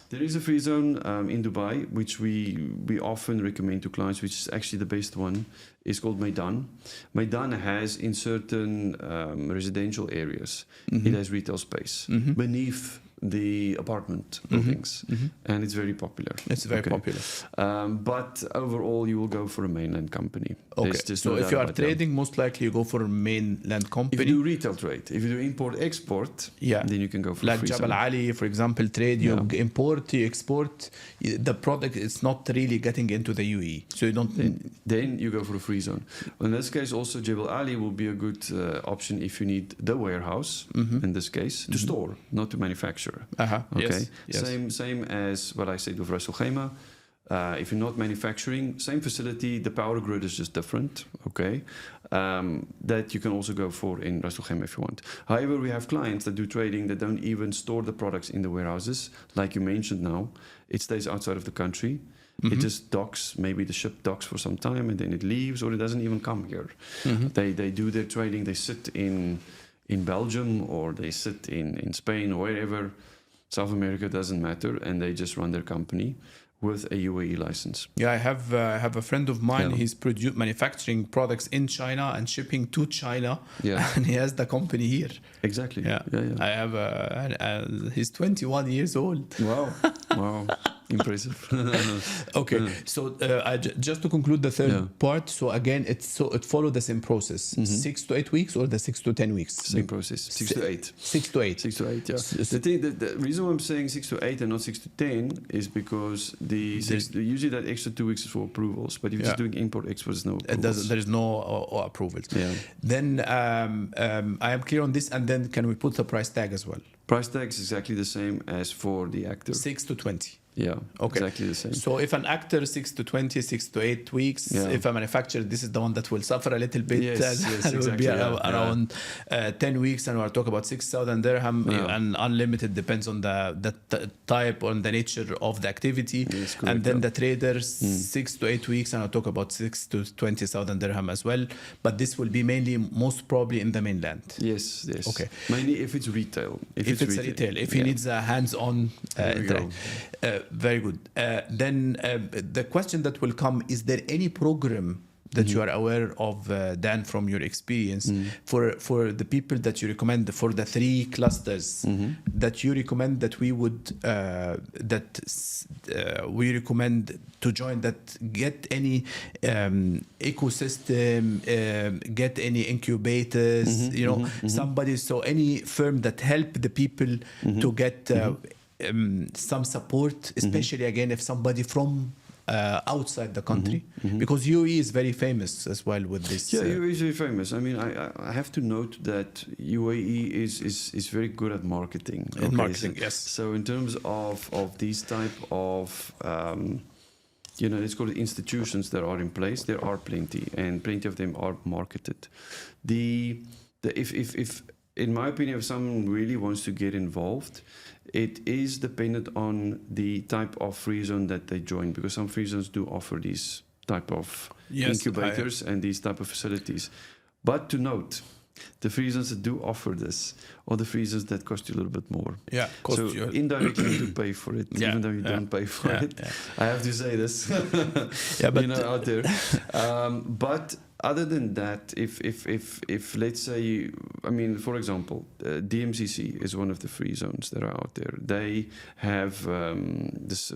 There is a free zone in Dubai, which we often recommend to clients, which is actually the best one. It's called Maidan. Maidan has in certain residential areas, it has retail space beneath the apartment buildings, and it's very popular. It's very popular. But overall, you will go for a mainland company. Okay. There's just So no if doubt you are about that. trading, most likely you go for a mainland If company. you do retail trade, if you do import-export, Yeah. then you can go for Like free Jabal zone. Ali, for example, trade, you Yeah. import, you export, the product is not really getting into the UAE. So you don't. Then you go for a free zone. In this case, also Jebel Ali will be a good option if you need the warehouse, in this case, to store, not to manufacture. Okay. Yes. Same as what I said with Ras Al Khaimah. If you're not manufacturing, same facility, the power grid is just different. Okay. That you can also go for in Ras Al Khaimah if you want. However, we have clients that do trading that don't even store the products in the warehouses, like you mentioned now. It stays outside of the country. It just docks, maybe the ship docks for some time and then it leaves, or it doesn't even come here. They do their trading, they sit in Belgium, or they sit in Spain, or wherever. South America, doesn't matter, and they just run their company with a UAE license. Yeah, I have a friend of mine. Yeah. He's manufacturing products in China and shipping to China, Yeah. and he has the company here. Exactly. Yeah, I have he's 21 years old. Wow. Impressive. Okay, so just to conclude the third Yeah. part. So again, it followed the same process: 6 to 8 weeks or the 6 to 10 weeks. Same process. 6 to 8. 6 to 8. 6 to 8, yeah. The reason why I'm saying 6 to 8 and not 6 to 10 is because usually that extra 2 weeks is for approvals, but if you're just doing import-export, there's no approvals. There is no approvals. Yeah. Then I am clear on this, and then can we put the price tag as well? Price tag is exactly the same as for the actor. 6 to 20. Yeah, Okay. exactly the same. So if an actor 6 to 20, 6 to 8 weeks, Yeah. if a manufacturer, this is the one that will suffer a little bit. Yes, yes, and will exactly, be yeah, around 10 weeks, and we're talking about 6,000 dirham, Yeah. and unlimited depends on the type or the nature of the activity. Yes, correct, and then yeah. the traders 6 to 8 weeks, and I'll talk about 6 to 20,000 dirham as well. But this will be mainly, most probably, in the mainland. Yes. Okay. Mainly if it's retail. If it's retail, if he needs a hands-on There we interact. Very good. Then the question that will come, is there any program that you are aware of, Dan, from your experience, for the people that you recommend, for the 3 clusters that you recommend that we would we recommend to join, that get any ecosystem, get any incubators, somebody, so any firm that help the people to get some support, especially again if somebody from outside the country, because UAE is very famous as well with this. Yeah, UAE is very famous. I mean, I have to note that UAE is very good at marketing. In marketing, yes. So in terms of these type of let's call it institutions that are in place, there are plenty, and plenty of them are marketed. If in my opinion, if someone really wants to get involved, it is dependent on the type of free zone that they join, because some free zones do offer these type of incubators and these type of facilities. But to note, the free zones that do offer this are the free zones that cost you a little bit more. Yeah, so indirectly you pay for it, even though you don't pay for it. Yeah. I have to say this, but out there. But other than that, if let's say, for example, DMCC is one of the free zones that are out there. They have this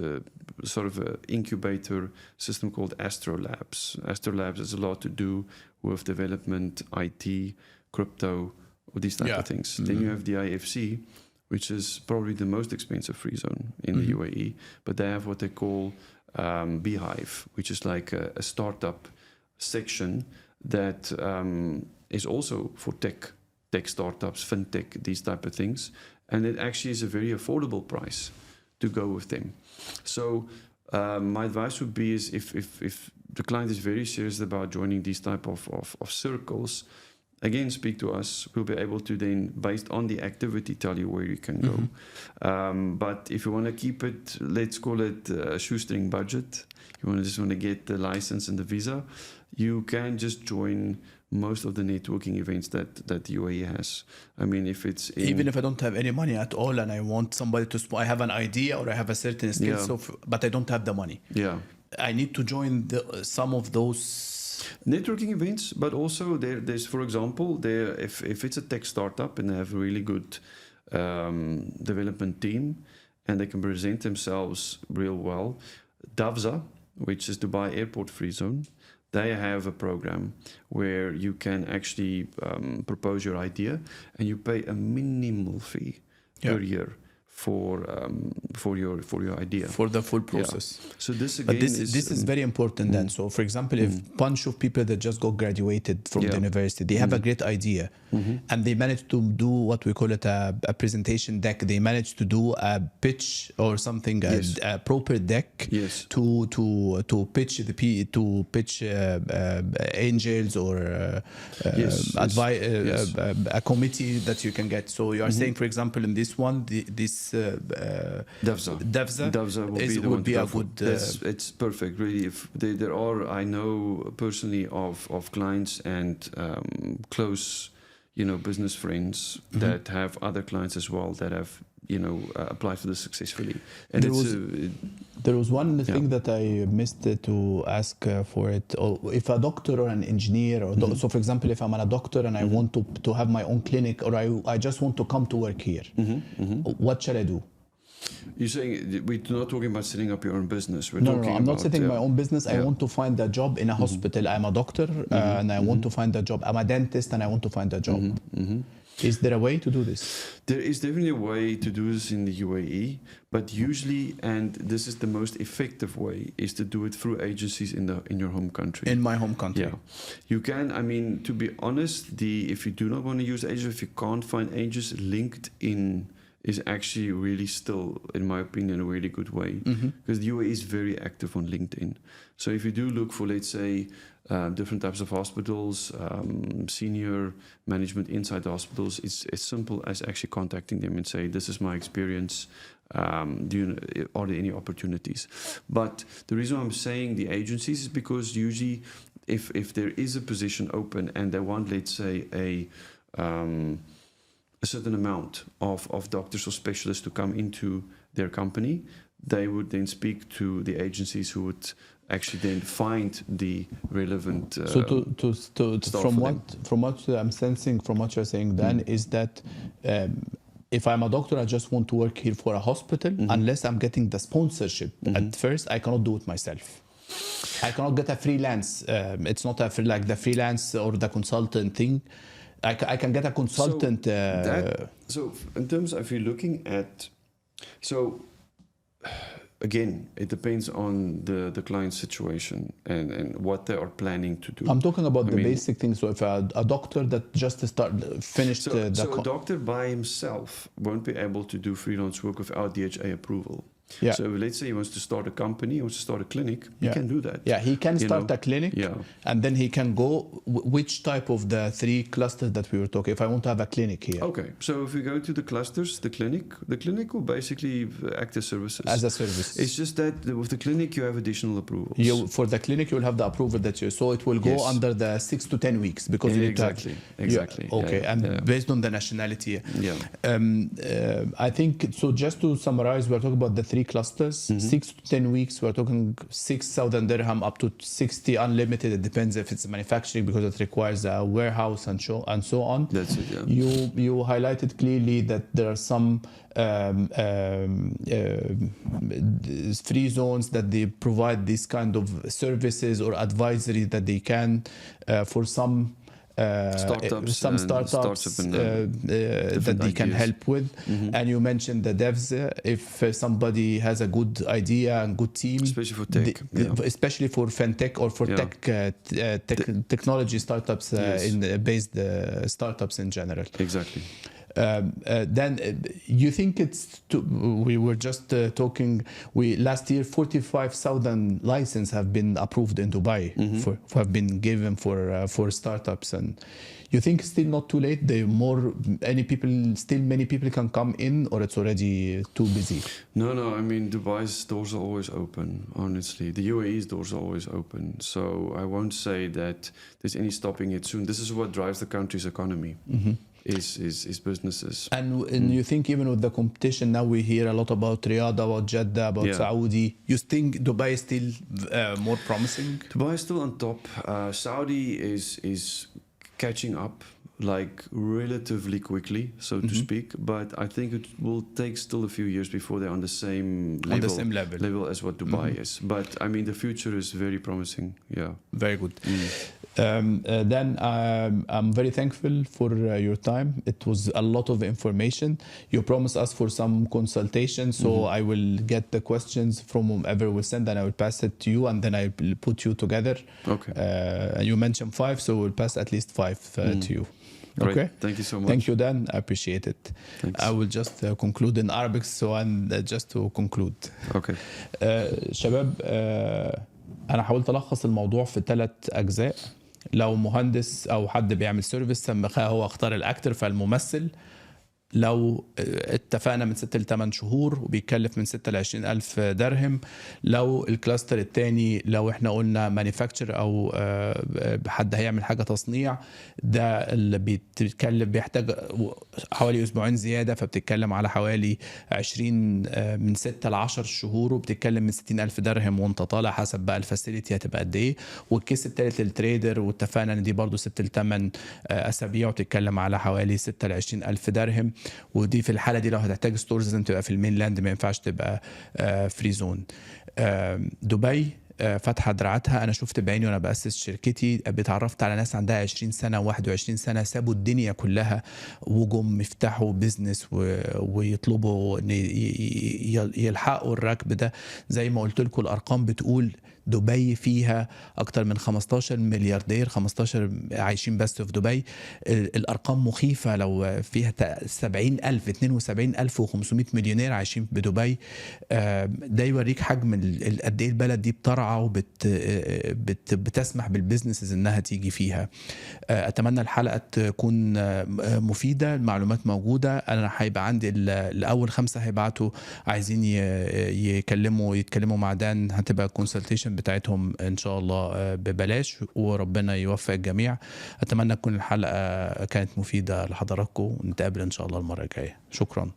sort of a incubator system called Astro Labs. Astro Labs has a lot to do with development, IT, crypto, or these type of things. Then you have the IFC, which is probably the most expensive free zone in the UAE, but they have what they call Beehive, which is like a startup section that is also for tech startups, fintech, these type of things, and it actually is a very affordable price to go with them. So my advice would be is if the client is very serious about joining these type of circles, again, speak to us. We'll be able to then, based on the activity, tell you where you can go. But if you want to keep it, let's call it a shoestring budget, you just want to get the license and the visa, you can just join most of the networking events that the UAE has. I mean, if it's even if I don't have any money at all and I want somebody to, I have an idea or I have a certain skill, but I don't have the money. Yeah, I need to join some of those networking events, but also there's, for example, if it's a tech startup and they have a really good development team and they can present themselves real well, DAVZA, which is Dubai Airport Free Zone, they have a program where you can actually propose your idea and you pay a minimal fee per year for your idea, for the full process. So this again, this is very important. Then, so for example, if bunch of people that just got graduated from the university, they have a great idea, and they managed to do what we call it a presentation deck. They managed to do a pitch or something, a proper deck to pitch angels or a committee that you can get. So you are saying, for example, in this one, this DAVZA would be a good. It's perfect, really. If there are, I know personally of clients and close, business friends that have other clients as well that have applied for this successfully. And there was one thing that I missed to ask for it. Or if a doctor or an engineer, or so for example, if I'm a doctor and I want to have my own clinic, or I just want to come to work here, what shall I do? You're saying we're not talking about setting up your own business. No, I'm not setting my own business. I want to find a job in a hospital. I'm a doctor and I want to find a job. I'm a dentist and I want to find a job. Is there a way to do this? There is definitely a way to do this in the UAE, but usually, and this is the most effective way, is to do it through agencies in your home country. In my home country. Yeah. You can, to be honest, if you do not want to use agents, if you can't find agents, LinkedIn is actually really still, in my opinion, a really good way, because the UAE is very active on LinkedIn. So if you do look for, let's say, different types of hospitals, senior management inside the hospitals, it's as simple as actually contacting them and say, this is my experience, are there any opportunities? But the reason I'm saying the agencies is because usually if there is a position open and they want, let's say, a certain amount of doctors or specialists to come into their company, they would then speak to the agencies who would actually then find the relevant from what I'm sensing, from what you're saying, Dan, is that if I'm a doctor, I just want to work here for a hospital, unless I'm getting the sponsorship at first, I cannot do it myself. I cannot get a freelance. It's not like the freelance or the consultant thing. I can get a consultant. So in terms of, if you're looking at, again, it depends on the client's situation and what they are planning to do. I'm talking about the basic things. So if a doctor that just finished so a doctor by himself won't be able to do freelance work without DHA approval. Yeah. So let's say he wants to start a company, he wants to start a clinic, he can do that. Yeah, he can start a clinic, and then he can go, which type of the 3 clusters that we were talking, if I want to have a clinic here. Okay, so if we go to the clusters, the clinic will basically act as services. As a service. It's just that with the clinic, you have additional approvals. For the clinic, you will have the approval so it will go under the 6 to 10 weeks, because exactly. Okay, based on the nationality. I think, so just to summarize, we're talking about the 3 clusters, 6 to 10 weeks. We're talking 6,000 dirham up to 60 unlimited. It depends if it's manufacturing, because it requires a warehouse and so on. That's it. Yeah. You highlighted clearly that there are some free zones that they provide these kind of services or advisory that they can for some Startups some and startups startup and, that they can ideas. help with. And you mentioned the devs. If somebody has a good idea and good team, Especially for tech, especially for fintech or for technology startups, Yes. in based startups in general. Exactly. Then you think we were just talking, last year 45,000 licenses have been approved in Dubai, have been given for startups, and you think still not too late? Many people can come in, or it's already too busy? No, I mean, Dubai's doors are always open, honestly. The UAE's doors are always open. So I won't say that there's any stopping it soon. This is what drives the country's economy. Is businesses. And you think even with the competition now, we hear a lot about Riyadh, about Jeddah, about Saudi. You think Dubai is still more promising? Dubai is still on top. Saudi is catching up, like relatively quickly, so to speak. But I think it will take still a few years before they're on the same level as what Dubai is. But I mean, the future is very promising. Yeah, very good. Then I'm very thankful for your time. It was a lot of information. You promised us for some consultation, so I will get the questions from whomever will send, and I will pass it to you, and then I will put you together. Okay. You mentioned 5, so we'll pass at least 5 to you. Okay. Right. Thank you so much. Thank you, Dan. I appreciate it. Thanks. I will just conclude in Arabic, so and just to conclude. Okay. شباب، أنا حاولت ألخص الموضوع في 3 أجزاء. لو مهندس أو حد بيعمل سيرفيس، هو اختار الأكتر فالممثل. لو اتفقنا من 6 ل 8 شهور وبيكلف من 6 ل 20 ألف درهم. لو الكلاستر الثاني، لو احنا قلنا مانيفاكتشر أو حد هيعمل حاجة تصنيع، ده اللي بيتكلف بيحتاج حوالي أسبوعين زيادة، فبتتكلم على حوالي 20 من 6 ل 10 شهور، وبتتكلم من 60 ألف درهم وانت طالع، حسب بقى الفاسيليتي هتبقى قد ايه. والكيس الثالث للتريدر، واتفقنا ان دي برضو 6 ل 8 أسابيع، وبتتكلم على حوالي 6 ل 20 ألف درهم. ودي في الحالة دي لو هتحتاج ستورز لازم تبقى في المين لاند، ما ينفعش تبقى فري زون. دبي فاتحة دراعتها. أنا شفت بعيني وأنا بأسس شركتي، بتعرفت على ناس عندها 20 سنة 21 سنة سابوا الدنيا كلها وجم يفتحوا بيزنس ويطلبوا يلحقوا الركب ده. زي ما قلت لكم الأرقام بتقول دبي فيها أكتر من 15 ملياردير، 15 عايشين بس في دبي. الأرقام مخيفة، لو فيها 70,000 72,500 مليونير عايشين بدبي. ده يوريك حجم قد ايه البلد دي بترعى وبتسمح بالبزنسز انها تيجي فيها. اتمنى الحلقة تكون مفيدة، المعلومات موجودة. انا هيبقى عندي الاول 5 هيبعتوا عايزين يتكلموا مع دان، هتبقى الكونسلتيشن بتاعتهم ان شاء الله ببلاش، وربنا يوفق الجميع. اتمنى تكون الحلقة كانت مفيدة لحضراتكم، ونتقابل ان شاء الله المرة الجاية. شكرا.